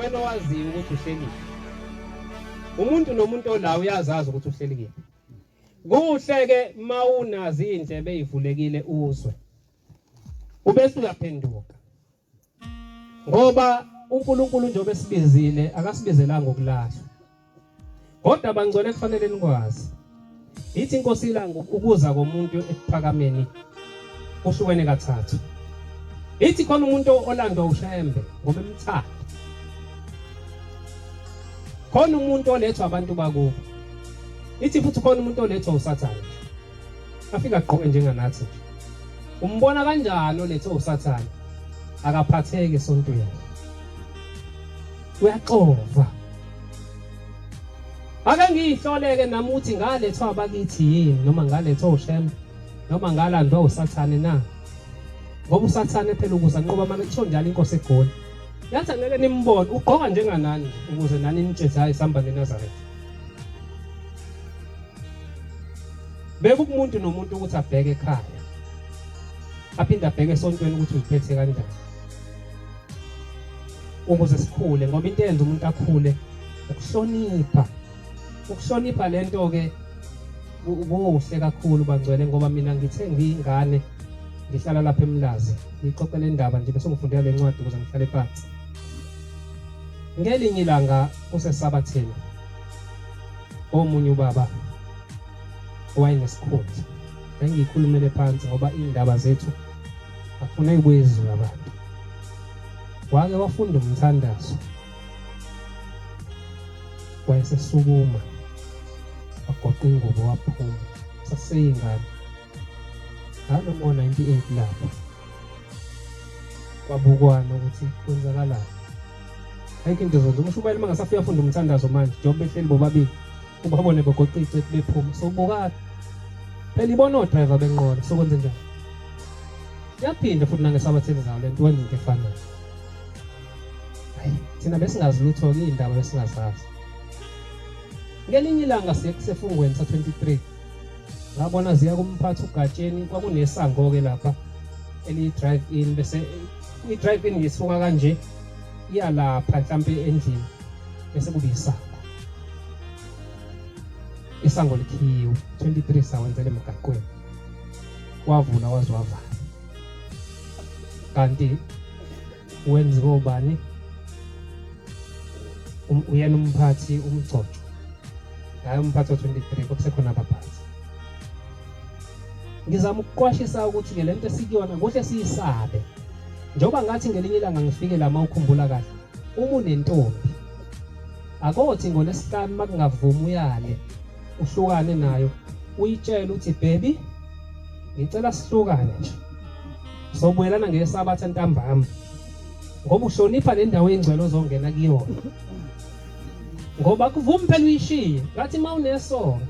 Speaker 1: wena wazi ukuthi uhlelile. Umuntu nomuntu olawo uyazazi ukuthi uhlelile. Kuhle ke mawunazi indlebe ezivulekile uzwe. Ubese uyaphenduka. Ngoba uNkulunkulu nje obesibizile akasibizelanga ukulahlwa. Kodwa bangcwele kufanele nikwazi. Ithi inkosi ilanga ukuza komuntu ekuphakameni uhlukene kathathu. Ithi khona umuntu olandwa uShembe ngoba emthatha. Khona umuntu olethwa abantu bakubo. Ithi futhi khona umuntu olethwa uSathane. Afika aqoke njenganathi. Umbona kanjani olethwa uSathane? Akaphatheke esontweni. Uyaxova. Ake ngiyihloleke nami uthi ngalethwa abakithi yini noma ngalethwa uShembe noma ngalandwa uSathane na. Ngoba uSathane phela ukuza nqoba manje kuthiwa njalo inkosi egoli. Yathi ngeke nimbone ugqoka njenganani ukuze nani nitshela hayi sihamba neNazareth. Beka umuntu nomuntu ukuthi abheke ekhaya. Aphinde abheke esontweni ukuthi uziphethe kanjani. Ukuze sikhule ngoba into eyenza umuntu akhule ukuhlonipha. Ukuhlonipha lento ke kuhle kakhulu bangcwele ngoba mina ngithe ngiyingane ngihlala lapha eMlazi ngixoxela indaba nje bese ngifundela lencwadi ukuze ngihlale phansi. Ngelinye ilanga kusesabatheni omunye ubaba wayenesikhundla bengiyikhulumele phansi ngoba indaba zethu afuna ikuyizwa abantu. Wake wafunda umthandazo wayesesukuma wagoqa ingubo waphuma saseyingane noma 98 lapho kwabukwana ukuthi kwenzakalani. Ayikho into zonke uMshumayeli mangasafika afunda umthandazo manje njengoba behleli bobabili ubabone begoqa icethu bephuma sobukana phela ibona odriver benqola sokwenza njani. Yaphinda futhi nangesabatheni zayo lento wenza into efanayo. Hayi thina besingazi lutho ke indaba besingazazi. Ngelinye ilanga siyekusefungweni sa23 ngabona ziya kumphathi ugatsheni kwakunesango ke lapha eli drive in bese i drive in yisuka kanje iya lapha mhlambe endlini bese kuba isango likhiwe 23 sawenzele emgaqweni wavula waziwavala kanti wenziwe ubani uyena umphathi umgcotsho hayi umphathi wa23 kokusekhona abaphathi. Ngizama ukuqwashisa ukuthi ke lento esikuyona kuhle siyisabe njoba ngathi ngelinye ilanga ngifike la mawukhumbula kahle uma unentombi akothi ngolesihlanu makungavuma uyale uhlukane nayo uyitshela uthi baby ngicela sihlukane nje sobuyelana ngesabatha ntambama ngoba uhlonipha le ndawo engcwele ozongena kuyona ngoba kuvuma phela uyishiye ngathi mawunesonto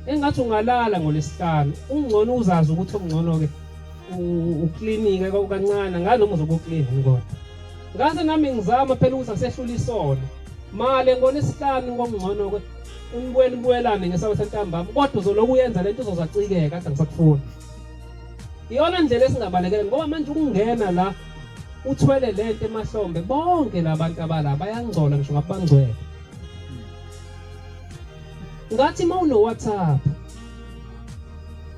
Speaker 1: engathi ungalala ngolesihlanu ungcono uzazi ukuthi okungcono ke uklinike kancane nganoma uzobe uklini kodwa ngase nami ngizama phela ukuthi asehlula isono male ngolesihlanu ngokungcono ke ubuyelane ngesabatha ntambama kodwa uzoloku uyenza lento uzozacikeka athi angisakufuni. Iyona ndlela esingabalekele ngoba manje ukungena la uthwele lento emahlombe bonke labantu abala bayangcola ngisho ngabangcwele. Ngathi mawuno WhatsApp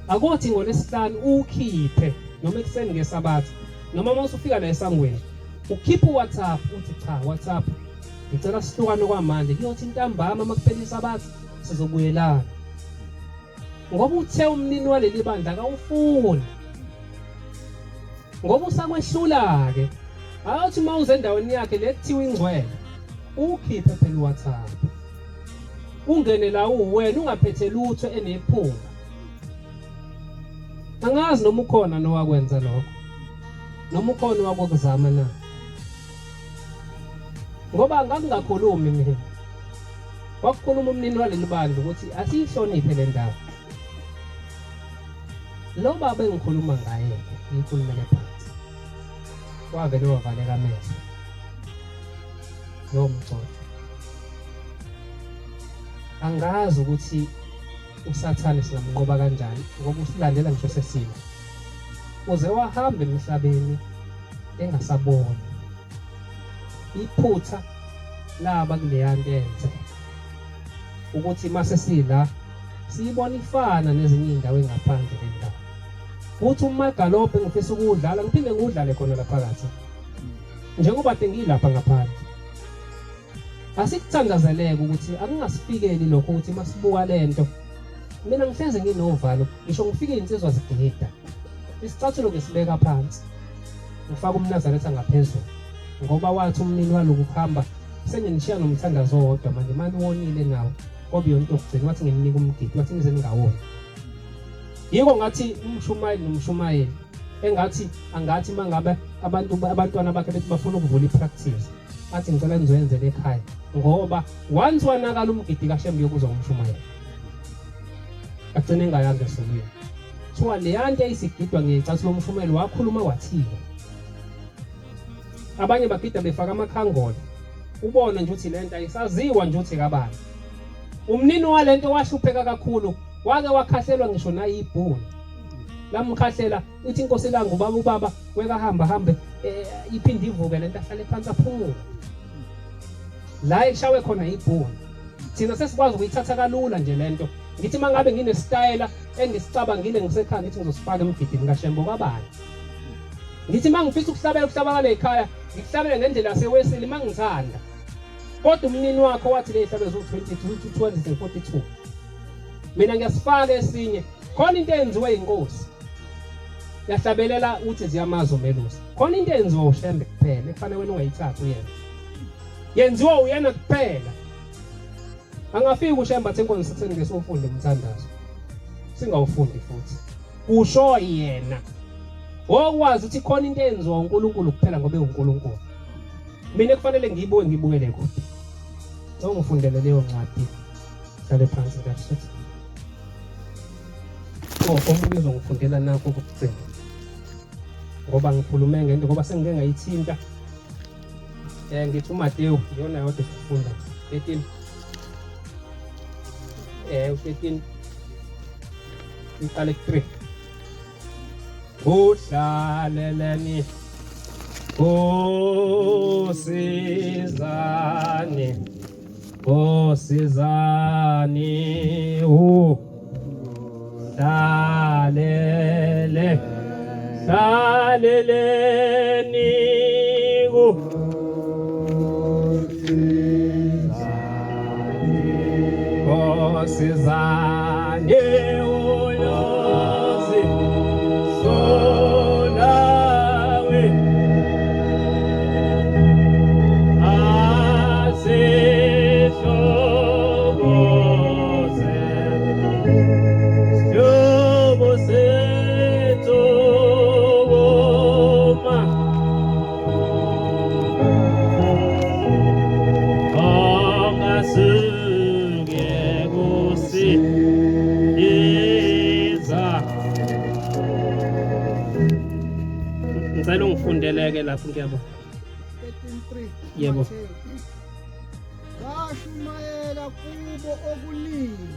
Speaker 1: akothi ngolesihlanu ukhiphe noma ekuseni ngesabatha noma mawusufika la esangweni ukhipha uWhatsApp uthi cha WhatsApp ngicela sihlukane kwamanje kuyothi intambama makuphela isabatha sizobuyelana ngoba uthe umnini waleli bandla akawufuni ngoba usakwehlula ke awuthi mawuze endaweni yakhe lekuthiwa ingcwele ukhiphe phela uWhatsApp ungene la uwena ungaphethe lutho enephunga. Angazi noma ukhona nowakwenza lokho noma ukhona wakuzama na ngoba ngakungakhulumi mina wakukhuluma umnini waleli bandla ukuthi asihloniphe le ndawo lo baba engikhuluma ngaye ngikhulumele phansi wavele wavaleka amehlo lo mcoco. Angazi ukuthi usathane singamnqoba kanjani ngoba usilandela ngisho sesimo uze wahamba emhlabeni engasaboni iphutha laba kuleya nto enze ukuthi mase sila siyibona ifana nezinye indawo engaphandle lendawo uthi umagalophe ngifisa ukudlala ngiphinde ngudlale khona lapha phakathi njengoba ngilapha ngaphandle. Asikuthandazeleke ukuthi akungasifikeli lokho ukuthi masibuka lento mina ngihleze nginovalo ngisho ngifike insizwa zigida isicathulo ngesibeka phansi ngifaka uMnazareth ngaphezulu ngoba wathi umnini waloku kuhamba senginishiya nomthandazo wodwa manje manje wonile nawo ngoba yonke okugcina wathi ngimnika umgidi wathi ngize ngawona yiko ngathi umshumayeli nomshumayeli engathi angathi mangabe abantwana bakhe bethi bafuna ukuvula ipractice athi ngicela nizoyenzela ekhaya ngoba once wanakala umgidi kaShembe yokuza ngumshumayeli agcine ngayanga esolweni kuthiwa leya nto eyisigidwa ngecathulo umshumayeli wakhuluma wathini abanye bagida befaka amakhangolo ubona nje ukuthi lento ayisaziwa nje ukuthi kabani umnini walento wahlupheka kakhulu wake wakhahlelwa ngisho nayibhuni lamkhahlela uthi inkosi langa ubaba weka hambe iphinde ivuke lento ahlale phansi aphumule la eshawe khona ibhuni thina sesikwazi ukuyithatha kalula nje lento ngithi mangabe nginesitayela engisicabangile ngisekhaya ngithi ngizosifaka emgidini kaShembe kabani ngithi mangifisa ukuhlabela ekhaya ngikuhlabele ngendlela yaseweseli mangithanda kodwa umnini wakho wathi le ihlabe zo-22 242 mina ngiyasifaka esinye khona into enziwe inkosi yahlabelela uthi ziyamazi umelusi khona into enziwe uShembe kuphela efanele wena ungayithatha uyena yenziwa uyena kuphela angafiki uShembe athi Inkonzo sekutheni ngesofunde umthandazo singawufundi futhi kusho yena okwazi ukuthi khona into enziwa uNkulunkulu kuphela ngoba uNkulunkulu mina kufanele ngibukele kude ngifundele leyo ncwadi hlale phansi kahle omunye uzongifundela nakho ukugcina ngoba ngikhulume ngento ngoba sengike ngayithinta ngithi uMateyu iyona yodwa sifunda 13 13 iqale 3 uhlalelwe osizani hlaleleni osizani uNyazi solawe Fundeleke lapho ngiyabona.
Speaker 2: 13:3.
Speaker 1: Yebo.
Speaker 2: Washumayela kubo okuningi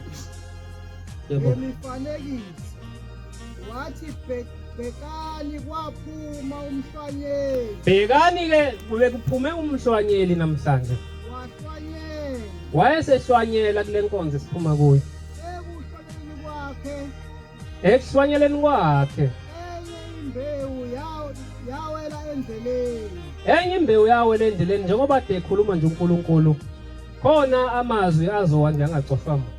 Speaker 1: Yebo.
Speaker 2: ngemifanekiso. Wathi bhekani kwaphuma umhlwanyeli.
Speaker 1: Bhekani ke kube kuphume umhlwanyeli namhlanje.
Speaker 2: Wahlwanyela.
Speaker 1: Wayesehlwanyela kule nkonzo siphuma kuyo.
Speaker 2: Ekuhlwanyeleni kwakhe
Speaker 1: Ekuhlwanyeleni kwakhe
Speaker 2: enye imbewu yawela endleleni.
Speaker 1: enye imbewu yawo lendleleni njengoba ekhuluma nje uNkulunkulu. Khona amazwi azowa nje angacofwa muntu.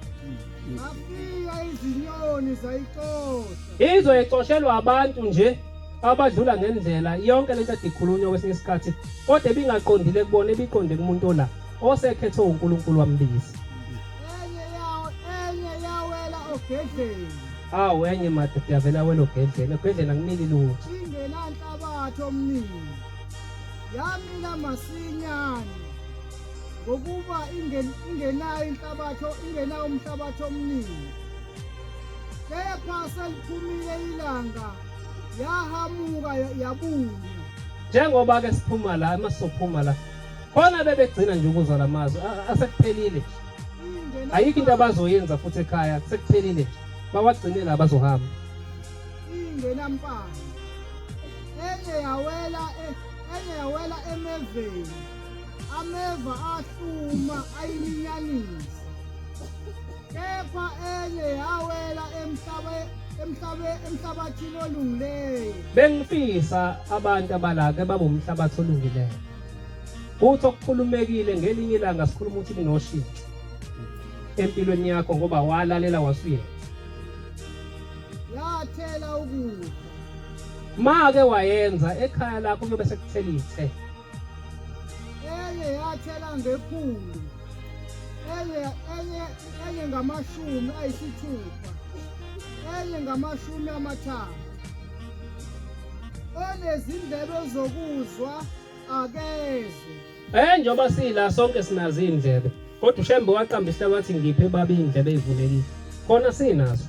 Speaker 2: Afika izinyoni zayixosha.
Speaker 1: Izoyixoshelwa abantu nje abadlula ngendlela yonke lento ekhulunywa kwesinye isikhathi kodwa ebingaqondile kubona ebiqonde kumuntu ola osekhethwe uNkulunkulu wambiza.
Speaker 2: Enye yawela ogedleni.
Speaker 1: Hawu enye madoda yavela welo gedlela. Ogedlela angimili lutho.
Speaker 2: Ingenanhlabathi omningi. Yamila masinyane. Ngokuba ingenayo umhlabathi omningi. Kepha seliphumile ilanga yahamuka yabuya.
Speaker 1: Njengoba ke siphuma la emasophuma la khona bebegcina nje ukuzwa lamazwi asekuphelile. Ayikho into abazoyenza futhi ekhaya sekuphelile. Bawagcine la bazohamba.
Speaker 2: Ingenampala. Enye yawela emeveni. Ameva ahluma ayiminyanisa. Kepha enye yawela emhlabathini olungileyo.
Speaker 1: Bengifisa abantu abalake babumhlabathi olungileyo. Uthi okukhulumekile ngelinye ilanga sikhuluma ukuthi linoshintsho empilweni yakho ngoba walalela wasuyenza.
Speaker 2: Yathela ukudla.
Speaker 1: Make wayenza ekhaya lakho kuyobe sekuthela ithe.
Speaker 2: Enye yathela ngekhulu. Enye ngamashumi ayisithupha. Enye ngamashumi amathathu. Onezindlebe zokuzwa akezwe.
Speaker 1: Njengoba sila sonke sinazo indlebe. Kodwa uShembe waqambisa wathi ngiphe babe indlebe ezivulekile. Khona sinazo.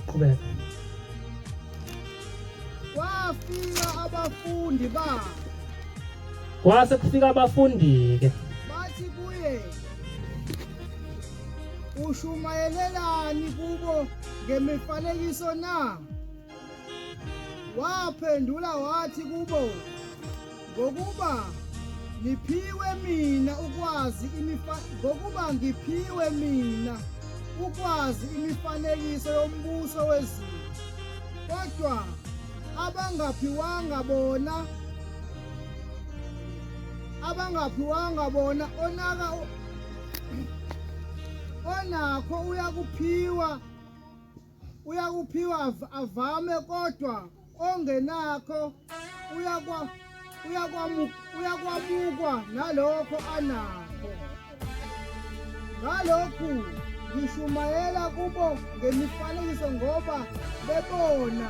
Speaker 1: Qhubeka.
Speaker 2: Kwafika abafundi ba.
Speaker 1: Kwase kufika abafundi ke.
Speaker 2: Bathi kuye. Ushumayelelani kubo ngemifanekiso na? Waphendula wathi kubo ngokuba ngiphiwe mina ukwazi imifanekiso yombuso wezulu. Kodwa abangaphiwanga bona onakho uyakuphiwa avame kodwa ongenakho uyakwamukwa nalokho anakho. Ngalokhu ngishumayela kubo ngemifanekiso ngoba bebona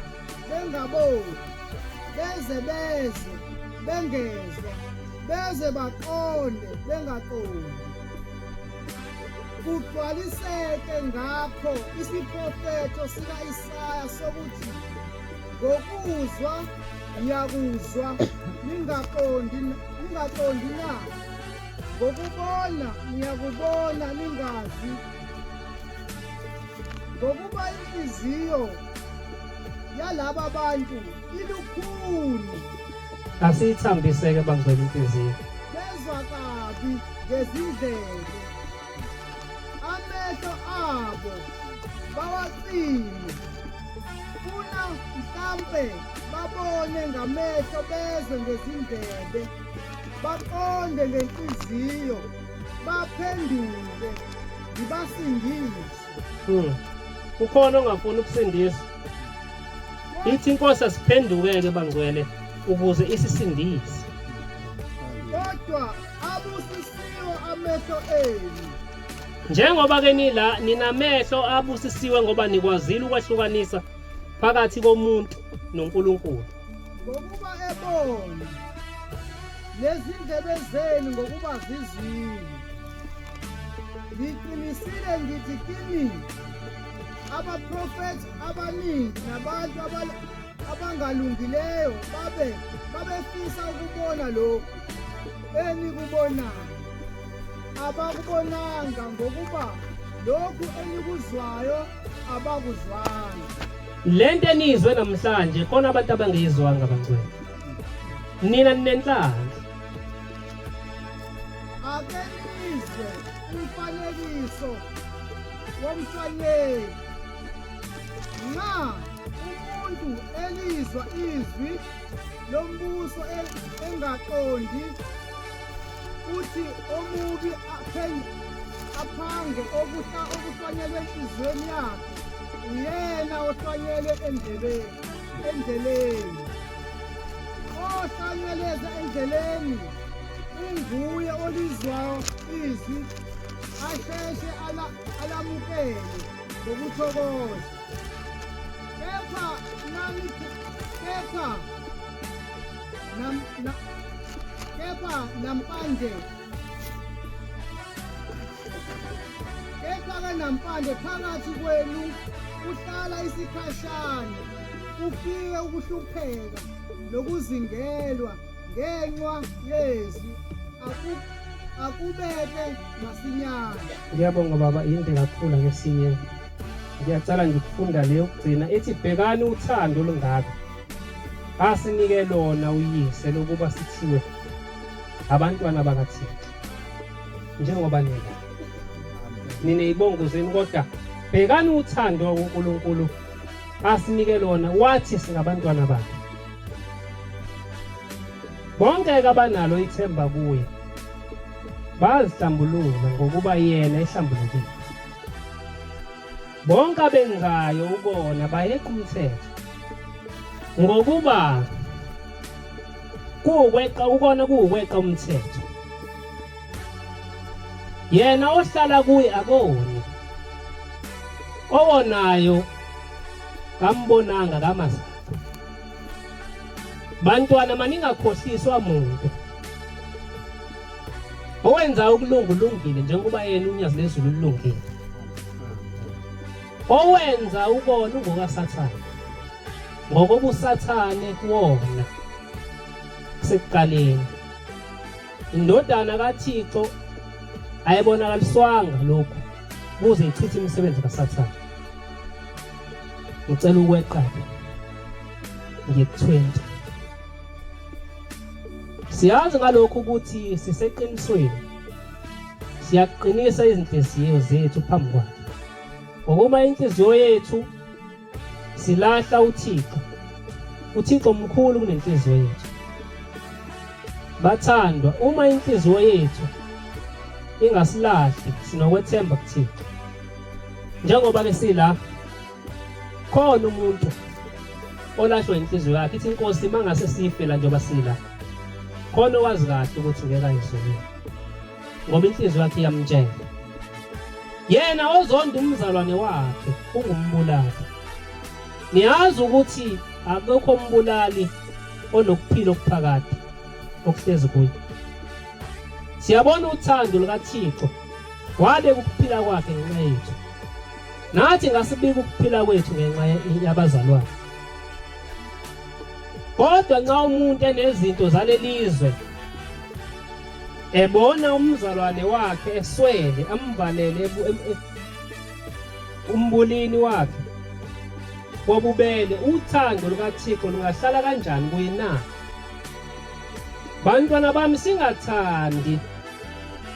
Speaker 2: bengaboni, beze bengezwa, beze baqonde bengaqondi. Kugcwaliseke ngakho isiprofeto sika-Isaya sokuthi ngokuzwa ngiyakuzwa ningaqondi na, ngokubona ngiyakubona ningazi, ngokuba inhliziyo yalaba bantu ilukhuni.
Speaker 1: Asiyithambiseke bangcwele inhliziyo.
Speaker 2: Bezwa kabi ngezindlebe, amehlo abo bawacime. Funa mhlambe babone ngamehlo, bezwe ngezindlebe, baqonde ngenhliziyo, baphenduke ngibasindise.
Speaker 1: Ukhona ongafuni ukusindiswa. Ithi inkosi asiphenduke-ke bangcwele ukuze isisindise.
Speaker 2: Kodwa abusisiwe amehlo enu.
Speaker 1: Njengoba-ke ninamehlo abusisiwe ngoba nikwazile ukwahlukanisa phakathi komuntu noNkulunkulu.
Speaker 2: Ngokuba ebona nezindlebe zenu ngokuba zizwile. Ngiqinisile ngithi kini abaprofethi abaningi nabantu abangalungileyo babefisa ukubona lokhu enikubonayo. Abakubonanga ngokuba lokhu enikuzwayo abakuzwanga.
Speaker 1: Lento enizwe namhlanje khona abantu abangezwanga bangcwele. Nina ninenhlanhla.
Speaker 2: Ake nizwe umfanekiso womhlanyeli. Nxa umuntu elizwa izwi lombuso engaqondi, uthi omubi aphange okuhlanyelwe enhliziyweni yakhe, uyena ohlanyelwe endleleni. Ohlanyeleza endleleni unguye olizwayo izwi, asheshe alamukele ngokuthokoza. Kepha nampande phakathi kwenu uhlala isikhashana, ufike ukuhlupheka nokuzingelwa ngenxa yezwi, akubeke masinyane.
Speaker 1: Ngiyabonga baba, into kakhulu ngesinye. Ngiyacala ngikufunda leyo kugcina ethi bhekani uthando olungaka asinike lona uyise lokuba sithiwe abantwana bakaThixo. Njengoba nine ibongo zenu, kodwa bhekani uthando uNkulunkulu asinike lona, wathi singabantwana bakhe. Bonke abanalo ithemba kuye bazihlambulula ngokuba yena ehlambulukile. Bonke abenzayo ukona bayeqa umthetho ngokuba kuweqa umthetho. Yena ohlala kuye akoni, owonayo kambonanga kamazala. Bantwana maningakhohliswa muntu owenza ukulungile njengoba yena uNyazi lezulu lilungile. Owenza ukona ungokaSathane ngokuba uSathane kuwona kusekuqaleni. Indodana kaThixo ayibonakaliswanga lokhu kuze ichithe imisebenzi kaSathane. Ngicela ukweqa nge-20. Siyazi ngalokho ukuthi siseqinisweni siyaqinisa izinhliziyo zethu phambi kwakhe. Ngokuma inhliziyo yethu silahla uThixo. uThixo mkhulu kunenhliziyo yethu. Bathandwa, uma inhliziyo yethu ingasilahli sinokwethemba kuThixo. Njengoba ke sila khona umuntu olahlwa inhliziyo yakhe, ithi inkosi mangase sifela njengoba sila khona wazi kahle ukuthi ngeke ayizwele ngoba inhliziyo yakhe iyamtshela. Yena ozonda umzalwane wakhe ungumbulali. Niyazi ukuthi akukho umbulali onokuphila okuphakade okuhlezi kuye. Siyabona uthando lukaThixo wabeka ukuphila kwakhe ngenxa yethu. Nathi ngasibika ukuphila kwethu ngenxa yabazalwane. Kodwa nxa umuntu enezinto zalelizwe ebona umzalwane wakhe eswele, amvalele umbulini wakhe wobubele, uthando lukaThixo lungahlala kanjani kuye na? Bantwana bami,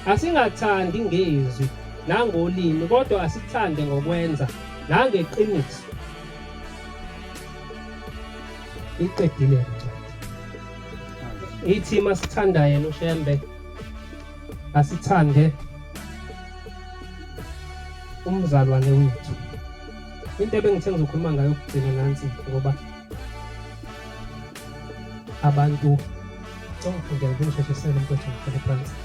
Speaker 1: asingathandi ngezwi nangolimi, kodwa asithande ngokwenza nangeqiniso. Iqedile nje. Ithi masithanda yena uShembe, asithande umzalwane wethu. Into ebengithe ngizokhuluma ngayo ukugcina nansi ngoba abantu ngifundela ukungisheshisela umfowethu ngifike phansi.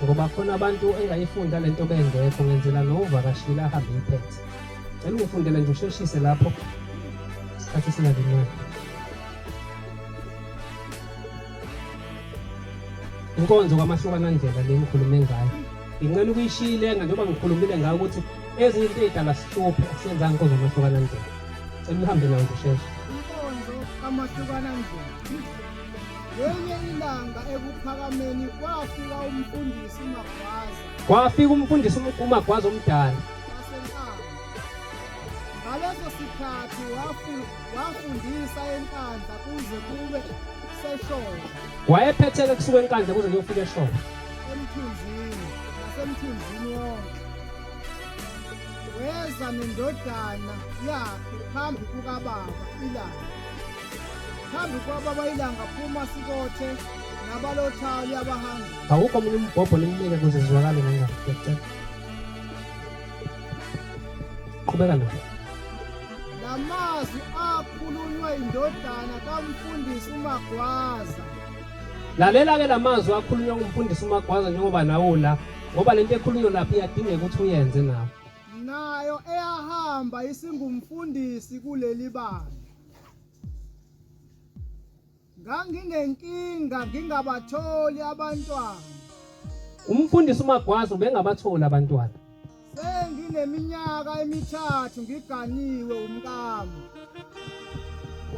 Speaker 1: Ngoba khona abantu engayifunda lento bengekho, ngenzela novakashila ahambe iphethe. Cela ungifundele nje usheshise lapho isikhathi singalimali. Inkonzo kwaMahlukanandlela le ngikhulume ngayo. Ngincela ukuyishiyilenga njengoba ngikhulumile ngayo ukuthi ezinye into ezidala sihluphe asenzanga inkonzo kwaMahlukanandlela. Semhambe nawo usheshe.
Speaker 3: Inkonzo kamahlukana ndlela. Ngenye ilanga ekuphakameni kwafika umfundisi uMagwaza
Speaker 1: Kwafika umfundisi uMagwaza omdala.
Speaker 3: wasenkandla. Ngaleso sikhathi wafundisa enkandla kuze kube seshona
Speaker 1: Wayephetheke kusuka enkandla kuze kuyofika eshona.
Speaker 3: emthunzini nasemthunzini wonke. Weza nendodana yakhe phambi kukababa ilanga. Phambi kwababa ilanga phuma sikothe nabalothayo abahambi.
Speaker 1: Awukho omunye umbhobho nimnike kuze zwakale ngengalo. Qhubeka nawo.
Speaker 3: Lamazwi akhulunywa indodana kamfundisi uMagwaza.
Speaker 1: Lalela ke lamazwi akhulunywa ngumfundisi uMagwaza njengoba nawo la ngoba lento ekhulunywa lapha iyadingeka ukuthi uyenze nawo.
Speaker 3: Nayo eyahamba isingumfundisi kuleli bandla. Nganginenkinga ngingabatholi abantwana.
Speaker 1: Umfundisi uMagwaza ubengabathola abantwana.
Speaker 3: Sengineminyaka emithathu ngiganiwe umkami.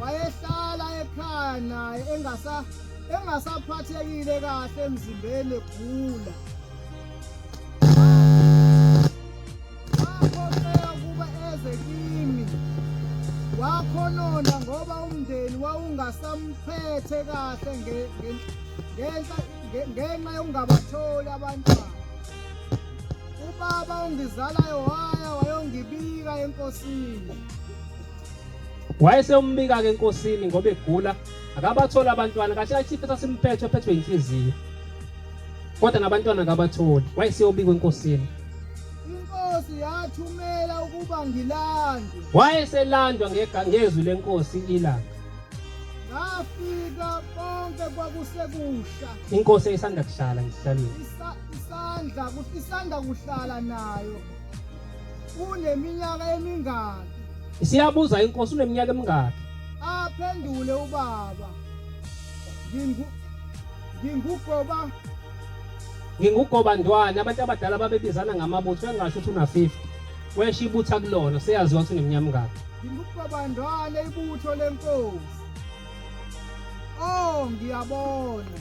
Speaker 3: Wayehlala ekhaya naye engasaphathekile kahle emzimbeni egula. Wakhoneka kuba eze kimi. Wakhonona ngoba umndeni wawungasamphethe kahle ngenxa yokungabatholi abantwana. Ubaba ongizalayo wayongibika enkosini.
Speaker 1: Wayeseyombika ke enkosini ngoba egula akabathola abantwana kahle kahle sasimphethe phethwe inhliziyo. Kodwa nabantwana akabatholi. Wayeseyobika enkosini.
Speaker 3: Inkosi yathumela ukuba ngilandwe.
Speaker 1: Wayeselandwa ngezwi lenkosi ilanga.
Speaker 3: Ngafika konke kwakusekusha.
Speaker 1: Inkosi ayisanda kuhlala ngihlalile.
Speaker 3: Isanda kuhlala nayo. Uneminyaka emingaki?
Speaker 1: Siyabuza inkosi uneminyaka emingaki?
Speaker 3: Aphendule ubaba.
Speaker 1: Ngingugoba ndwana abantu abadala babebizana ngamabutho engasho ukuthi una 50. Wesha ibutha kulona seyaziwa ukuthi uneminyaka emingaki.
Speaker 3: Ngingugoba ndwana ibutho lenkosi. Oh ngiyabona.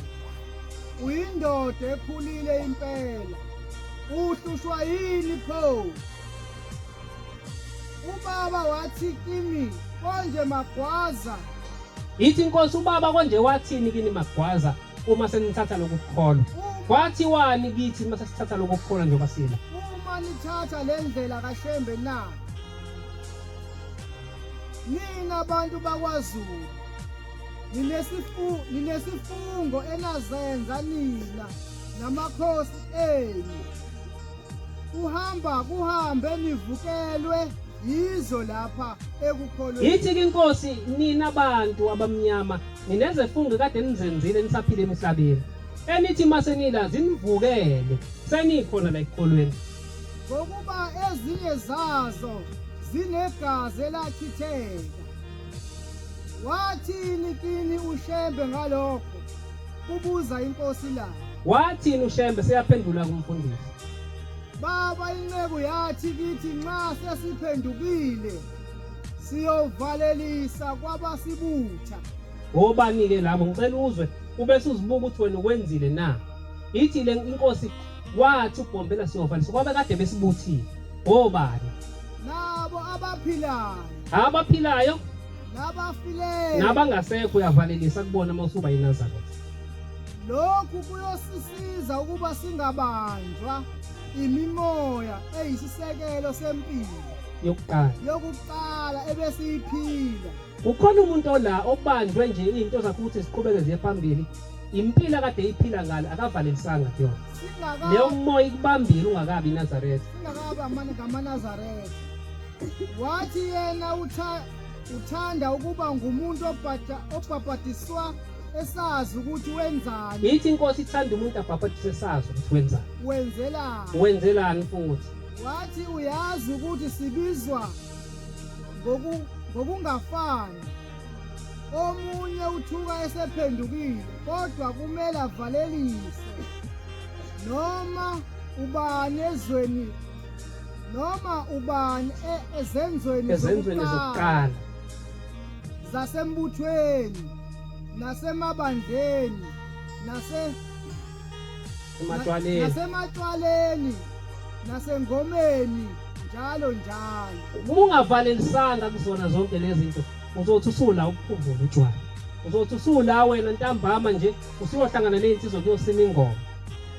Speaker 3: Uyindoda ekhulile impela. Uhlushwa yini pho? Ubaba wathi kimi, konje Magwaza.
Speaker 1: Ithi inkosi ubaba konje wathini kini Magwaza uma senithatha lokukholwa? Wathi wani kithi mase sithatha lokukholwa njengoba sila?
Speaker 3: Uma nithatha lendlela kaShembe na. Nina abantu bakwaZulu. Ninesifungo enazenza nina namakhosi enu. Kuhambe nivukelwe yizo lapha ekukholweni.
Speaker 1: Ithi inkosi nina abantu abamnyama ninezefungo kade nizenzile nisaphila emhlabeni. Enithi mase nilazi nivukele senikhona la ekukholweni.
Speaker 3: Ngokuba ezinye zazo zinegazi elachitheka. Wathini kini uShembe ngalokho? Kubuza inkosi la.
Speaker 1: Wathini uShembe seyaphendula kumfundisi?
Speaker 3: Baba inceku yathi kithi nxa sesiphendukile siyovalelisa kwabasibutha.
Speaker 1: Obani ke labo ngicela uzwe ubese uzibuka ukuthi wena ukwenzile na. Ithi le inkosi wathi ubhombela siyovalisa kwabe kade besibuthile. Obani?
Speaker 3: Nabo abaphilayo.
Speaker 1: Abaphilayo
Speaker 3: Nabafileyo.
Speaker 1: nabangasekho uyavalelisa kubona mawusuba yiNazareth.
Speaker 3: Lokhu kuyosisiza ukuba singabanjwa imimoya eyisisekelo sempilo yokuqala ebesiyiphila.
Speaker 1: Ukhona umuntu ola obanjwe nje izinto zakhe ukuthi siqhubeke ziye phambili. Impilo kade iphila ngalo akavalelisanga kuyona. Leyo moya ikubambile ungakabi iNazareth.
Speaker 3: Singakabi amaNazareth. Wathi yena uthanda ukuba ngumuntu obhabhatiswa esazi ukuthi wenzani.
Speaker 1: Ithi inkosi ithanda umuntu abhabhatiswe esazi ukuthi wenzani.
Speaker 3: Wenzelani?
Speaker 1: Wenzelani futhi?
Speaker 3: Wathi uyazi ukuthi sibizwa ngokungafani. Omunye uthuka esephendukile kodwa kumele avalelise. Noma ubani ezweni noma ubani ezenzweni
Speaker 1: zokuqala
Speaker 3: zasembuthweni nasemabandleni nasematshwaleni nasengomeni njalo njalo.
Speaker 1: Uma ungavalelisanga kuzona zonke lezi zinto uzothi usula ukukhumbula utshwala. Uzothi usula wena ntambama nje usiyohlangana nezinsizwa kuyosima ingoma.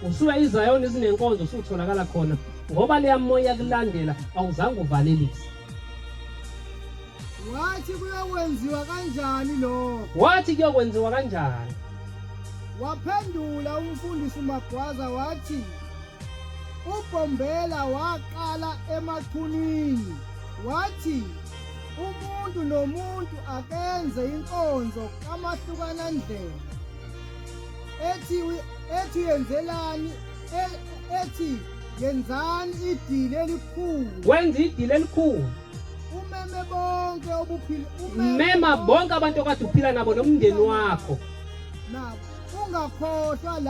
Speaker 1: Usuya iZayoni izinenkonzo usutholakala khona ngoba leya moya kulandela awuzange uvalelise.
Speaker 3: Wathi kuyokwenziwa kanjani lokho?
Speaker 1: Wathi kuyokwenziwa kanjani?
Speaker 3: Waphendula umfundisi uMagwaza wathi uBombela waqala emachunini wathi umuntu nomuntu akenze inkonzo kaMahlukanandlela ethi yenzelani ethi yenzani idili elikhulu.
Speaker 1: Wenza idili elikhulu.
Speaker 3: Umeme bonke obuphila
Speaker 1: mema bonke abantu okade uphila nabo nomndeni wakho.
Speaker 3: Nabo ungakhohlwa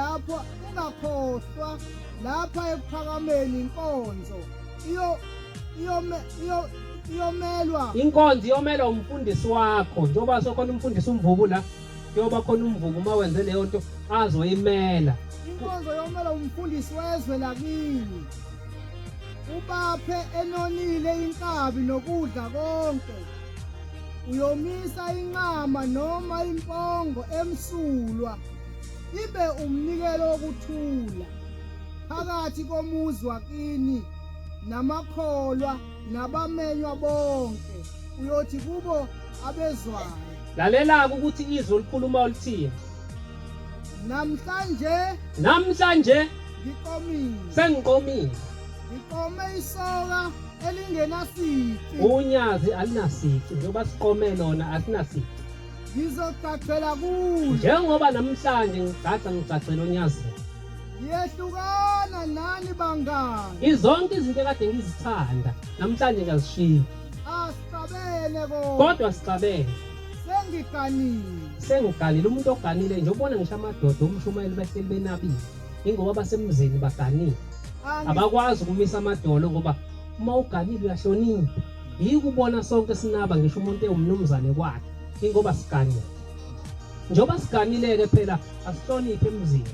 Speaker 3: lapha ekuphakameni inkonzo iyomelwa.
Speaker 1: Inkonzo iyomelwa umfundisi wakho njengoba sokhona umfundisi umvubu la, njengoba khona umvubu uma wenze leyo nto azoyimela.
Speaker 3: Inkonzo yomela umfundisi wezwe lakini ubaphe enonile inkabi nokudla konke. Uyomisa inqama noma impongo emsulwa ibe umnikelo wokuthula phakathi komuzi wakini namakholwa nabamenywa bonke. Uyothi kubo abezwayo,
Speaker 1: lalela-ke ukuthi izwi likhuluma oluthini.
Speaker 3: Namhlanje
Speaker 1: sengiqomile.
Speaker 3: Ngiqome isoka elingenasici.
Speaker 1: uNyazi alinasici njengoba siqome lona asinasici.
Speaker 3: Ngizogcagcela kulo
Speaker 1: Njengoba namhlanje ngigcagcela uNyazi.
Speaker 3: Ngiyehlukana nani bangani.
Speaker 1: Izonke izinto ekade ngizithanda namhlanje ngiyazishiya.
Speaker 3: Asicabene
Speaker 1: Kodwa sicabene. Sengiganile umuntu oganile nje ubona ngisho amadoda omshumayeli behleli benabile. Ingoba basemzini baganile. Abakwazi ukumisa amadolo ngoba uma uganile uyahlonipha. Yikubona sonke sinaba ngisho umuntu ewumnumzane kwakhe. Ingoba siganile. Njengoba siganile-ke phela asihloniphe emzini.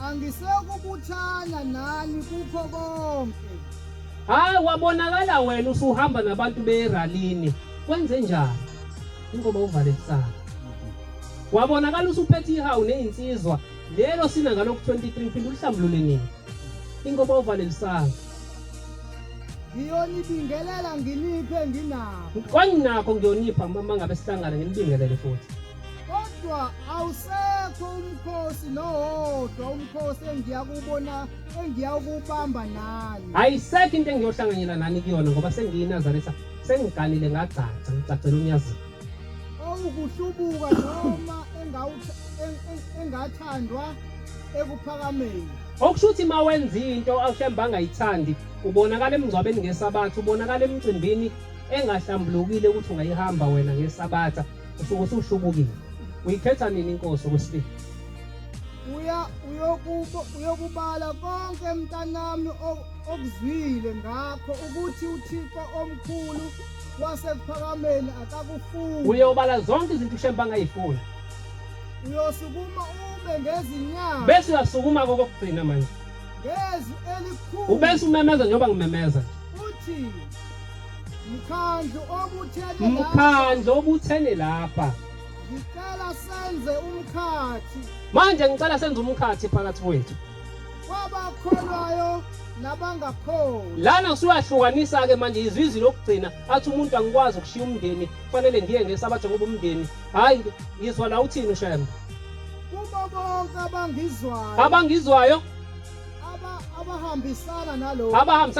Speaker 3: Angisekubuthana nani kukho konke.
Speaker 1: Hayi wabonakala wena usuhamba nabantu beralini. Kwenze njani? Ingoba uvalelisana. Wabonakala usuphethe ihawu nezinsizwa lelo sina ngalokhu 23 phinde uhlambulule nini. Ingoba uvalelisana.
Speaker 3: Ngiyonibingelela nginiphe nginakho.
Speaker 1: Kwanginakho ngiyonipha mama ngabe sihlangana nginibingelele futhi.
Speaker 3: Kodwa awusekho umkhosi nowodwa umkhosi engiyakubamba nani.
Speaker 1: Ayisekho into engiyohlanganyela nani kuyona ngoba sengiyiNazaretha sengiganile ngigcagcela uNyazi.
Speaker 3: Ukuhlubuka noma engathandwa ekuphakameni.
Speaker 1: Okusho ukuthi uma wenza into awushembe angayithandi ubonakala emngcwabeni ngesabatha, ubonakala emcimbini engahlambulukile ukuthi ungayihamba wena ngesabatha usuke usuhlubukile. Uyikhetha nini inkosi okwesibili?
Speaker 3: Uyokubala konke mntanami okuzwile ngakho ukuthi uThixo omkhulu wasekuphakameni akakufuni.
Speaker 1: Uyobala zonke izinto ushembe angayifuni.
Speaker 3: Uyosukuma ube ngezinyanga.
Speaker 1: Bese uyasukuma kokugcina manje.
Speaker 3: Ngezwi elikhulu.
Speaker 1: Ubese umemeza njengoba ngimemeza.
Speaker 3: Uthi mkhandlu
Speaker 1: obuthene lapha.
Speaker 3: Ngicela senze umkhathi.
Speaker 1: Manje ngicela senze umkhathi phakathi kwethu.
Speaker 3: Kwabakholwayo nabangakholwa.
Speaker 1: Lana usuyahlukanisa-ke manje izwi lokugcina athi umuntu angikwazi ukushiya umndeni kufanele ngiye ngesabatha ngoba umndeni. Hayi ngizwa la uthini uShembe?
Speaker 3: Kubo bonke
Speaker 1: abangizwayo
Speaker 3: abahambisana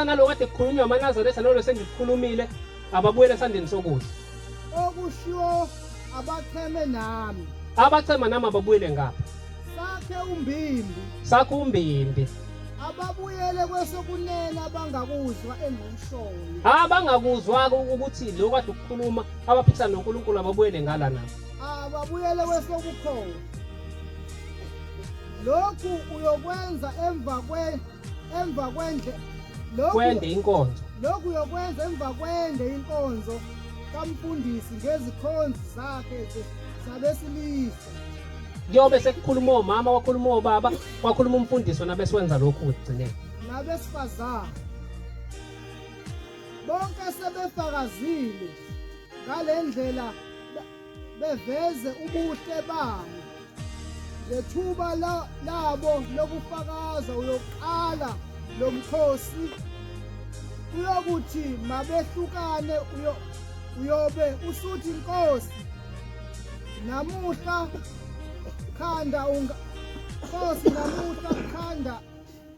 Speaker 1: nalokho kade kukhulunywa amaNazaretha lolo sengikukhulumile ababuyele esandleni sokudla.
Speaker 3: Okushiwo abacheme nami.
Speaker 1: Abachema nami ababuyele ngapha. Sakhe umbimbi.
Speaker 3: Ababuyele kwesokunene abangakuzwa engikushoyo.
Speaker 1: Abangakuzwa ukuthi lo kade ukukhuluma abaphikisana noNkulunkulu ababuyele ngala nabo.
Speaker 3: Ababuyele kwesokukholwa. Lokhu uyokwenza emva kwende
Speaker 1: inkonzo.
Speaker 3: Lokhu uyokwenza emva kwende inkonzo kamfundisi ngezikhonzi zakhe zabesilisa.
Speaker 1: Kuyobe sekukhuluma omama, wakhuluma obaba, wakhuluma umfundisi wona bese wenza lokhu ekugcineni.
Speaker 3: Nabesifazane bonke sebefakazile ngalendlela beveze ubuhle babo. Lethuba labo lokufakaza uyoqala lo mkhosi uyokuthi mabehlukane uyobe usuthi Nkosi namuhla khanda Nkosi namuhla khanda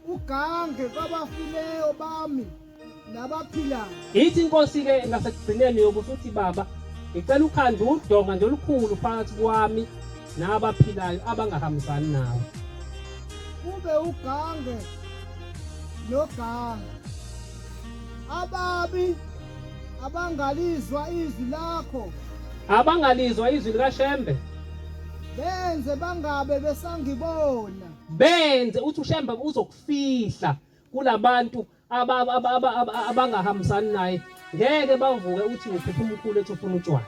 Speaker 3: ugange kwabafileyo bami nabaphilayo.
Speaker 1: Ithi inkosi ke ngasekugcineni yokuthi baba ngicela ukhanda udonga nje olukhulu phakathi kwami nabaphilayo abangahambisani nawe.
Speaker 3: Kube ugange nogange ababi abangalizwa izwi lakho,
Speaker 1: Abangalizwa izwi likaShembe
Speaker 3: benze bangabe besangibona.
Speaker 1: benze uthi uShembe uzokufihla kulabantu abangahambisani naye. Ngeke bavuke uthi ngiphupha umkhulu ethi ufuna utshwala,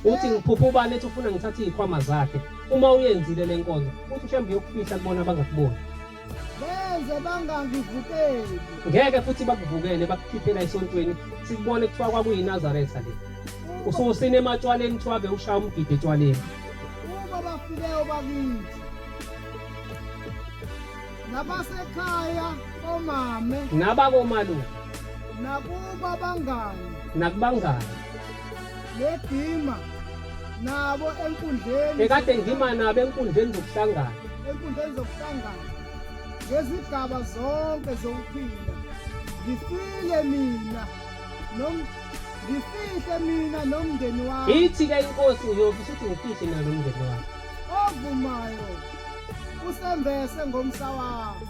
Speaker 1: uthi ngiphupha ubani ethi ufuna ngithathe izikhwama zakhe. Uma uyenzile le nkonzo uthi uShembe uyokufihla kubona abangakuboni.
Speaker 3: Benze bangangivukeli,
Speaker 1: Ngeke futhi bakuvukele bakukhiphela esontweni sikubone kuthiwa kwakuyiNazareth le. Ususine ematshwaleni thwabe ushaya umgidi etshwaleni.
Speaker 3: uba bafileyo bakithi nabasekhaya omame
Speaker 1: Nabakomalume
Speaker 3: nakuba bangani
Speaker 1: nakubangani
Speaker 3: ledima nabo enkundleni
Speaker 1: ekade ngima nabo enkundleni zokuhlangana.
Speaker 3: zokuhlangana ngezigaba zonke zokuphila. Ngifihle mina nomndeni wami.
Speaker 1: Ithi-ke inkosi ngiyofisa ukuthi ngifihle mina nomndeni wami.
Speaker 3: Ovumayo usembese ngomsa wakho.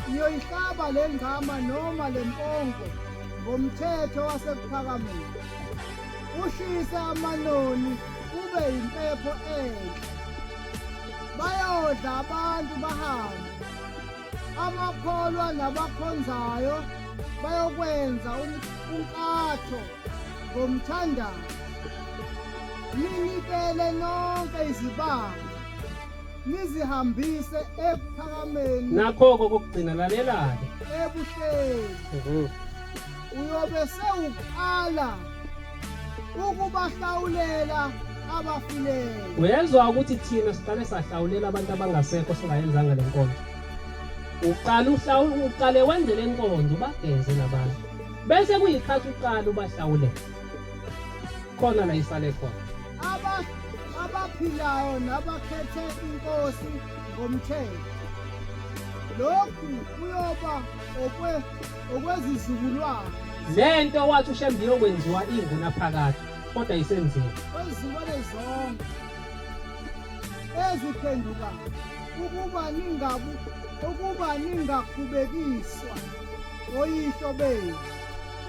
Speaker 3: Ngiyoyihlaba le ngama noma le mpongo ngomthetho wasephakameni. Ushise amanoni kube impepho enhle. Bayodla abantu bahambe. Amakholwa nabakhonzayo bayokwenza unkatho ngomthandazo. Ninikele nonke izibanga nizihambise ephakameni.
Speaker 1: Nakho-ke kokugcina lalela-ke.
Speaker 3: Ebuhleni uyobe sewuqala ukubahlawulela abafileyo.
Speaker 1: Uyezwa ukuthi thina siqale sahlawulela abantu abangasekho singayenzanga le nkonzo. Uqale wenze le nkonzo bageze nabantu bese kuyikhathi uqala ubahlawulela khona la isale khona.
Speaker 3: Abaphilayo nabakhethe inkosi ngomthetho. Lokhu kuyoba okwezizukulwane.
Speaker 1: Lento wathi uShembe yokwenziwa inguna phakathi kodwa isenziwe.
Speaker 3: Kwezikole zonke eziphendukayo ukuba ningakhubekiswa oyihlo benu.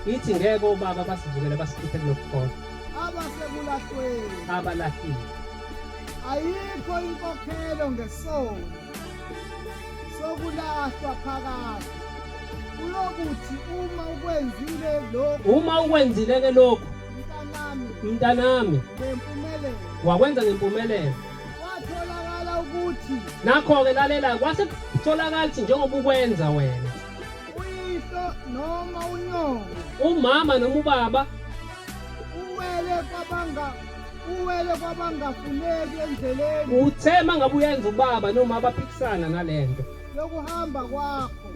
Speaker 1: Ithi ngeke obaba basivukele basikhiphele lokukhola.
Speaker 3: Abasekulahlweni
Speaker 1: Abalahlile.
Speaker 3: Ayikho inkokhelo ngesono sokulahlwa phakathi. Uyokuthi uma
Speaker 1: ukwenzile lokhu mntanami
Speaker 3: ngempumelelo
Speaker 1: wakwenza ngempumelelo.
Speaker 3: Kwatholakala ukuthi
Speaker 1: Nakho-ke lalela kwase kutholakala ukuthi njengoba ukwenza wena
Speaker 3: uyihlo noma unyongo,
Speaker 1: umama noma ubaba
Speaker 3: uwele kwabangafuneki endleleni
Speaker 1: uthema ngabe uyenza ubaba noma abaphikisana nalento
Speaker 3: yokuhamba kwakho.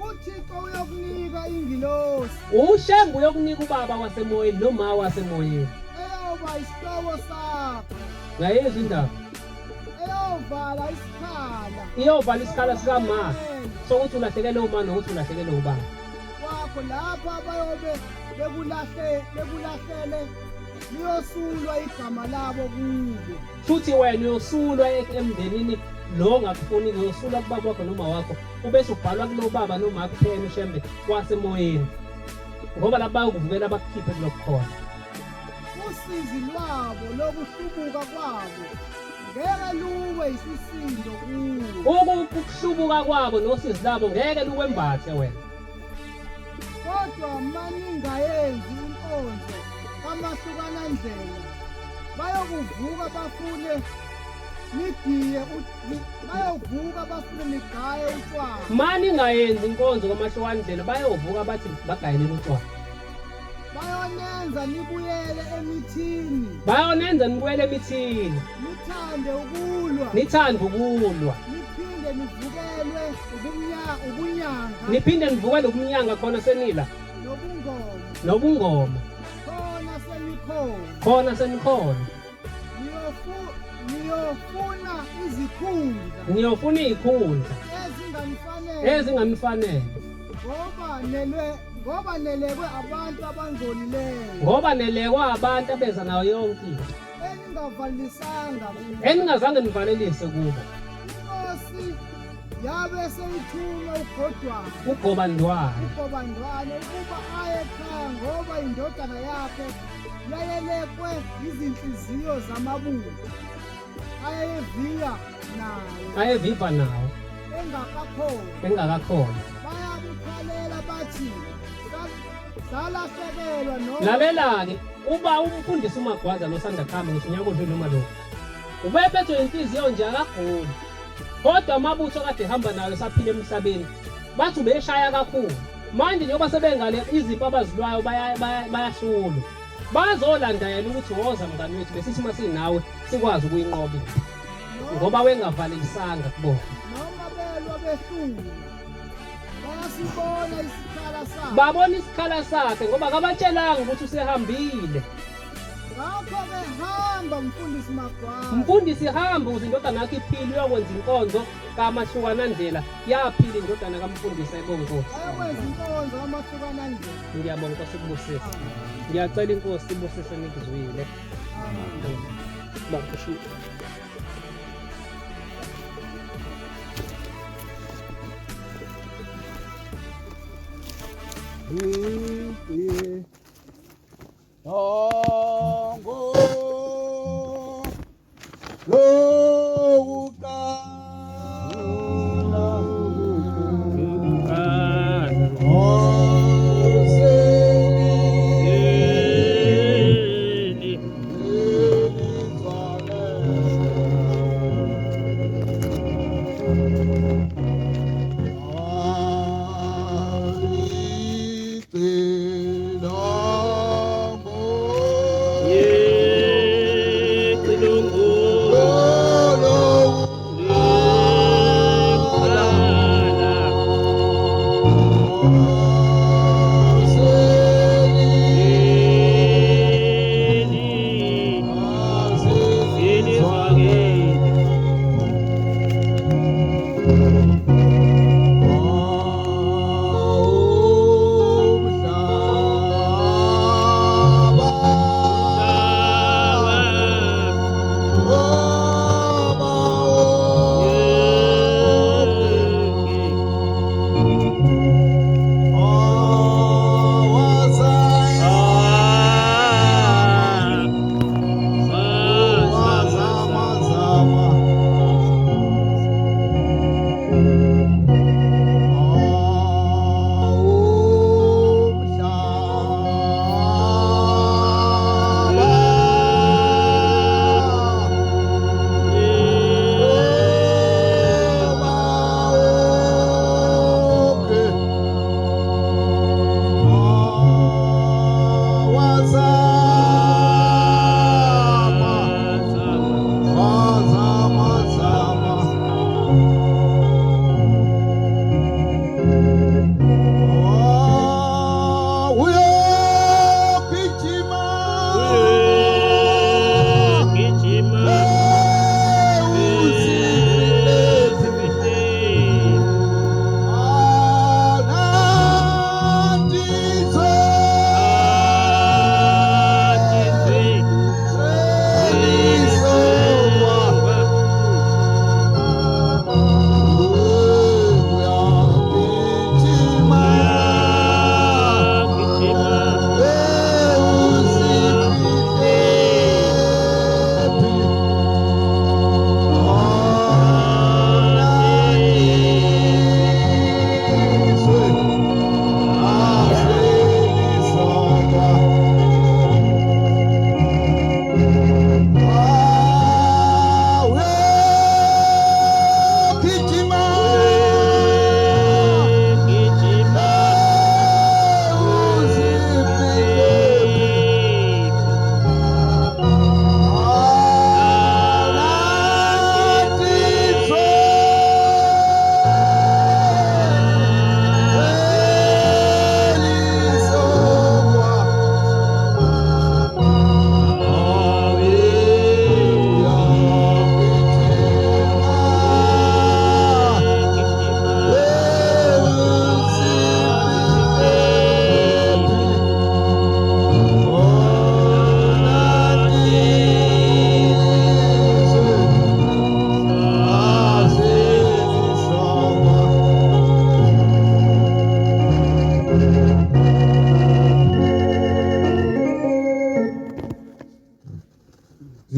Speaker 3: uThixo uyokunika ingilosi
Speaker 1: uShembe uyokunika ubaba wasemoyeni noma wasemoyeni
Speaker 3: eyoba isihloko sakho,
Speaker 1: ngayezwa indaba
Speaker 3: iyovala
Speaker 1: isikhala sikama sokuthi ulahlekele uma nokuthi ulahlekele ubaba
Speaker 3: kwakho lapha bayobe bekulahlele liyosulwa igama labo kubo.
Speaker 1: futhi wena uyosulwa emndenini lo ngakufuni uyosulwa kubaba wakho noma wakho ubese ubhalwa kulo baba noma akupheni uShembe wasemoyeni ngoba laba bayokuvukela bakukhiphe kulokukhona.
Speaker 3: Usizi lwabo lokuhlubuka kwabo ngeke lube isisindo kuwo.
Speaker 1: Ukuhlubuka kwabo nosizi labo ngeke lukwembathe wena.
Speaker 3: kodwa maningayenzi inkonzo kamahlukanandlela bayokuvuka bafune nigaye utshwala.
Speaker 1: Mani ngayenzi inkonzo kamahlukanandlela bayovuka bathi bagayelele utshwala.
Speaker 3: Bayonenza nibuyele emithini.
Speaker 1: Bayonenza nibuyele emithini.
Speaker 3: Nithande
Speaker 1: ukulwa. Niphinde nivukele ubunyanga khona senila. Nobungoma. Khona senikhona. Niyofuna izikhundla ezinganifanele.
Speaker 3: Ngoba nelekwe abantu abangcolileyo.
Speaker 1: Ngoba nelekwe abantu abeza nayo yonke into. Eningazange nivalelise kubo.
Speaker 3: Inkosi yabe seyithuma
Speaker 1: ugobandwane
Speaker 3: ukuba aye ekhaya ngoba indodana yakhe yayelekwe izinhliziyo zamabutho. Ayeviva nawo
Speaker 1: engakakhona.
Speaker 3: Bayamkhalela bathi salahlekelwa noma.
Speaker 1: Lalela-ke uba umfundisi uMagwaza losanda kuhamba ngisho unyaka odlule noma lokho ubephethwe inhliziyo nje akaguli, kodwa amabutho kade ehamba nayo esaphila emhlabeni bathi ubeshaya kakhulu. Manje njengoba sebengale izipho abazilwayo bayahlulwa, bazolanda yena ukuthi woza mngani wethu besithi masinawe sikwazi ukuyinqoba ngoba wengavalelisanga kubona.
Speaker 3: Noma belwa behlulwa bayasibona isikhala sakhe.
Speaker 1: Babona isikhala sakhe ngoba kabatshelanga ukuthi usehambile.
Speaker 3: Ngakho-ke hamba mfundisi Magwaza.
Speaker 1: Mfundisi hamba ukuze indodana yakhe iphile uyokwenza inkonzo kamahlukanandlela. Yaphila indodana kamfundisi ayibonga Nkosi.
Speaker 3: Ayokwenza inkonzo kamahlukanandlela.
Speaker 1: Ngiyabonga Nkosi kubusise. Ngiyacela inkosi ibusise nikuzwile.
Speaker 3: Amen.
Speaker 1: Bakusho.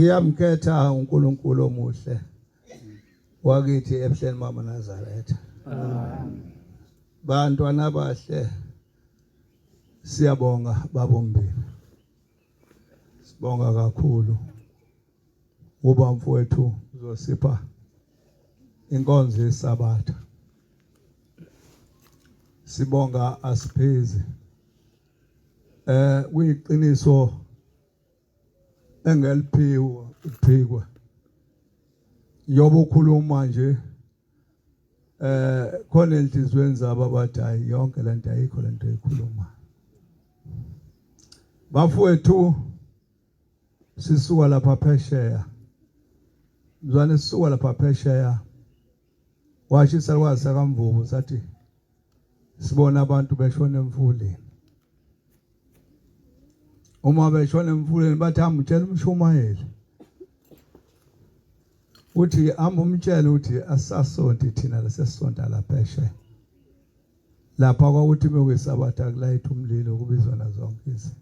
Speaker 2: Siyamkhetha uNkulunkulu omuhle wakithi ebuhleni Mnazareth. Bantwana bahle siyabonga babombili. Sibonga kakhulu kuba mfowethu uzosipha inkonzo yesabatha. Sibonga asiphezi kuyiqiniso engeliphiwe yoba ukhuluma nje khona enhlizweni zabo abathi hayi yonke lento ayikho lento eyikhuluma. Bafowethu sisuka lapha phesheya. Mzwane sisuka lapha phesheya. Washisa kwazi sakamvubu sathi sibona abantu beshona emfuleni. Uma beshona emfuleni bathi hamba utshela umshumayeli. Uthi hamba umtshela uthi asasonto thina lesesonto lapha phesheya. Lapha kwakuthi bekwesabatha kulayitha umlilo kubizwa na zonke izinto.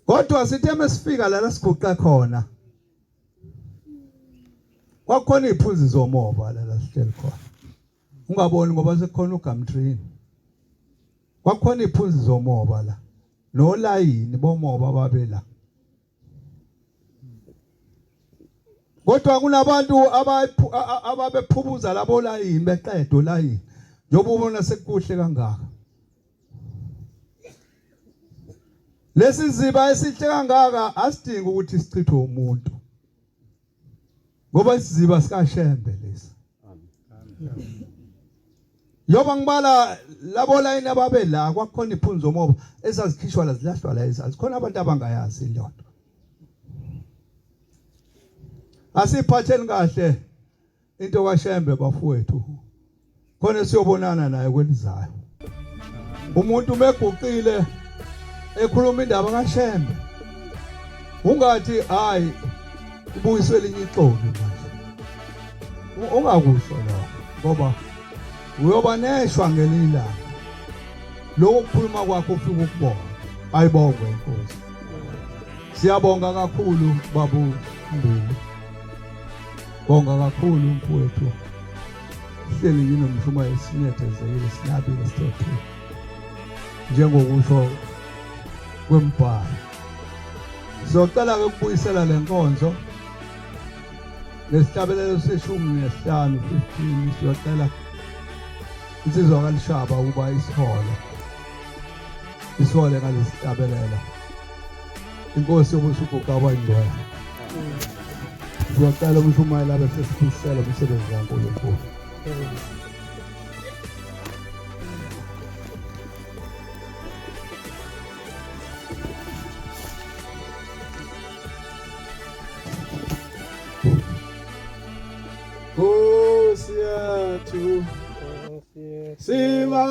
Speaker 2: Kodwa sithe mesifika la siguqa khona. Kwakhona iphunzi zomoba la sihleli khona. Ungaboni ngoba sekukhona uGamtrini. Kwakhona iphunzi zomoba la. Nolayini bomoba babela. Kodwa kunabantu ababephubuza labo layini beqeda olayini. Njoba ubona sekuhle kangaka. Lesi ziba esihle kangaka asidingi ukuthi sichithwe umuntu. Ngoba isiziba sika Shembe lesi. Yoba ngibala labo layini ababela kwakhona iphunzo moba esazikhishwa la zilahlwa la ezazi. Khona abantu abangayazi indodwa. Asiphatheni kahle into kaShembe bafowethu. Khona siyobonana naye kwelizayo. Umuntu meguqile ekhuluma indaba kaShembe. Ungathi hayi ubuyiswe linye ixoki manje. Ungakusho lokho ngoba uyoba neshwa ngelilanga. Lokho kukhuluma kwakho ufika ukubona. Ayibongwe inkosi. Siyabonga kakhulu babu Mbili. Bonga kakhulu mfowethu. Hleli yini umshuma esinethezekile sinabile sithethe. Njengokusho kwembhalo. Sizocela ukubuyisela lenkonzo. Lesihlabelelo seshumi nesihlanu 15 siyocela insizwa kaLishaba ukuba isihole ngalesihlabelelo. Inkosi yobusuku kabayingcwele. Siyocela umshumayela bese sifisela umsebenzi kaNkulunkulu. Siva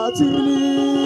Speaker 4: Atili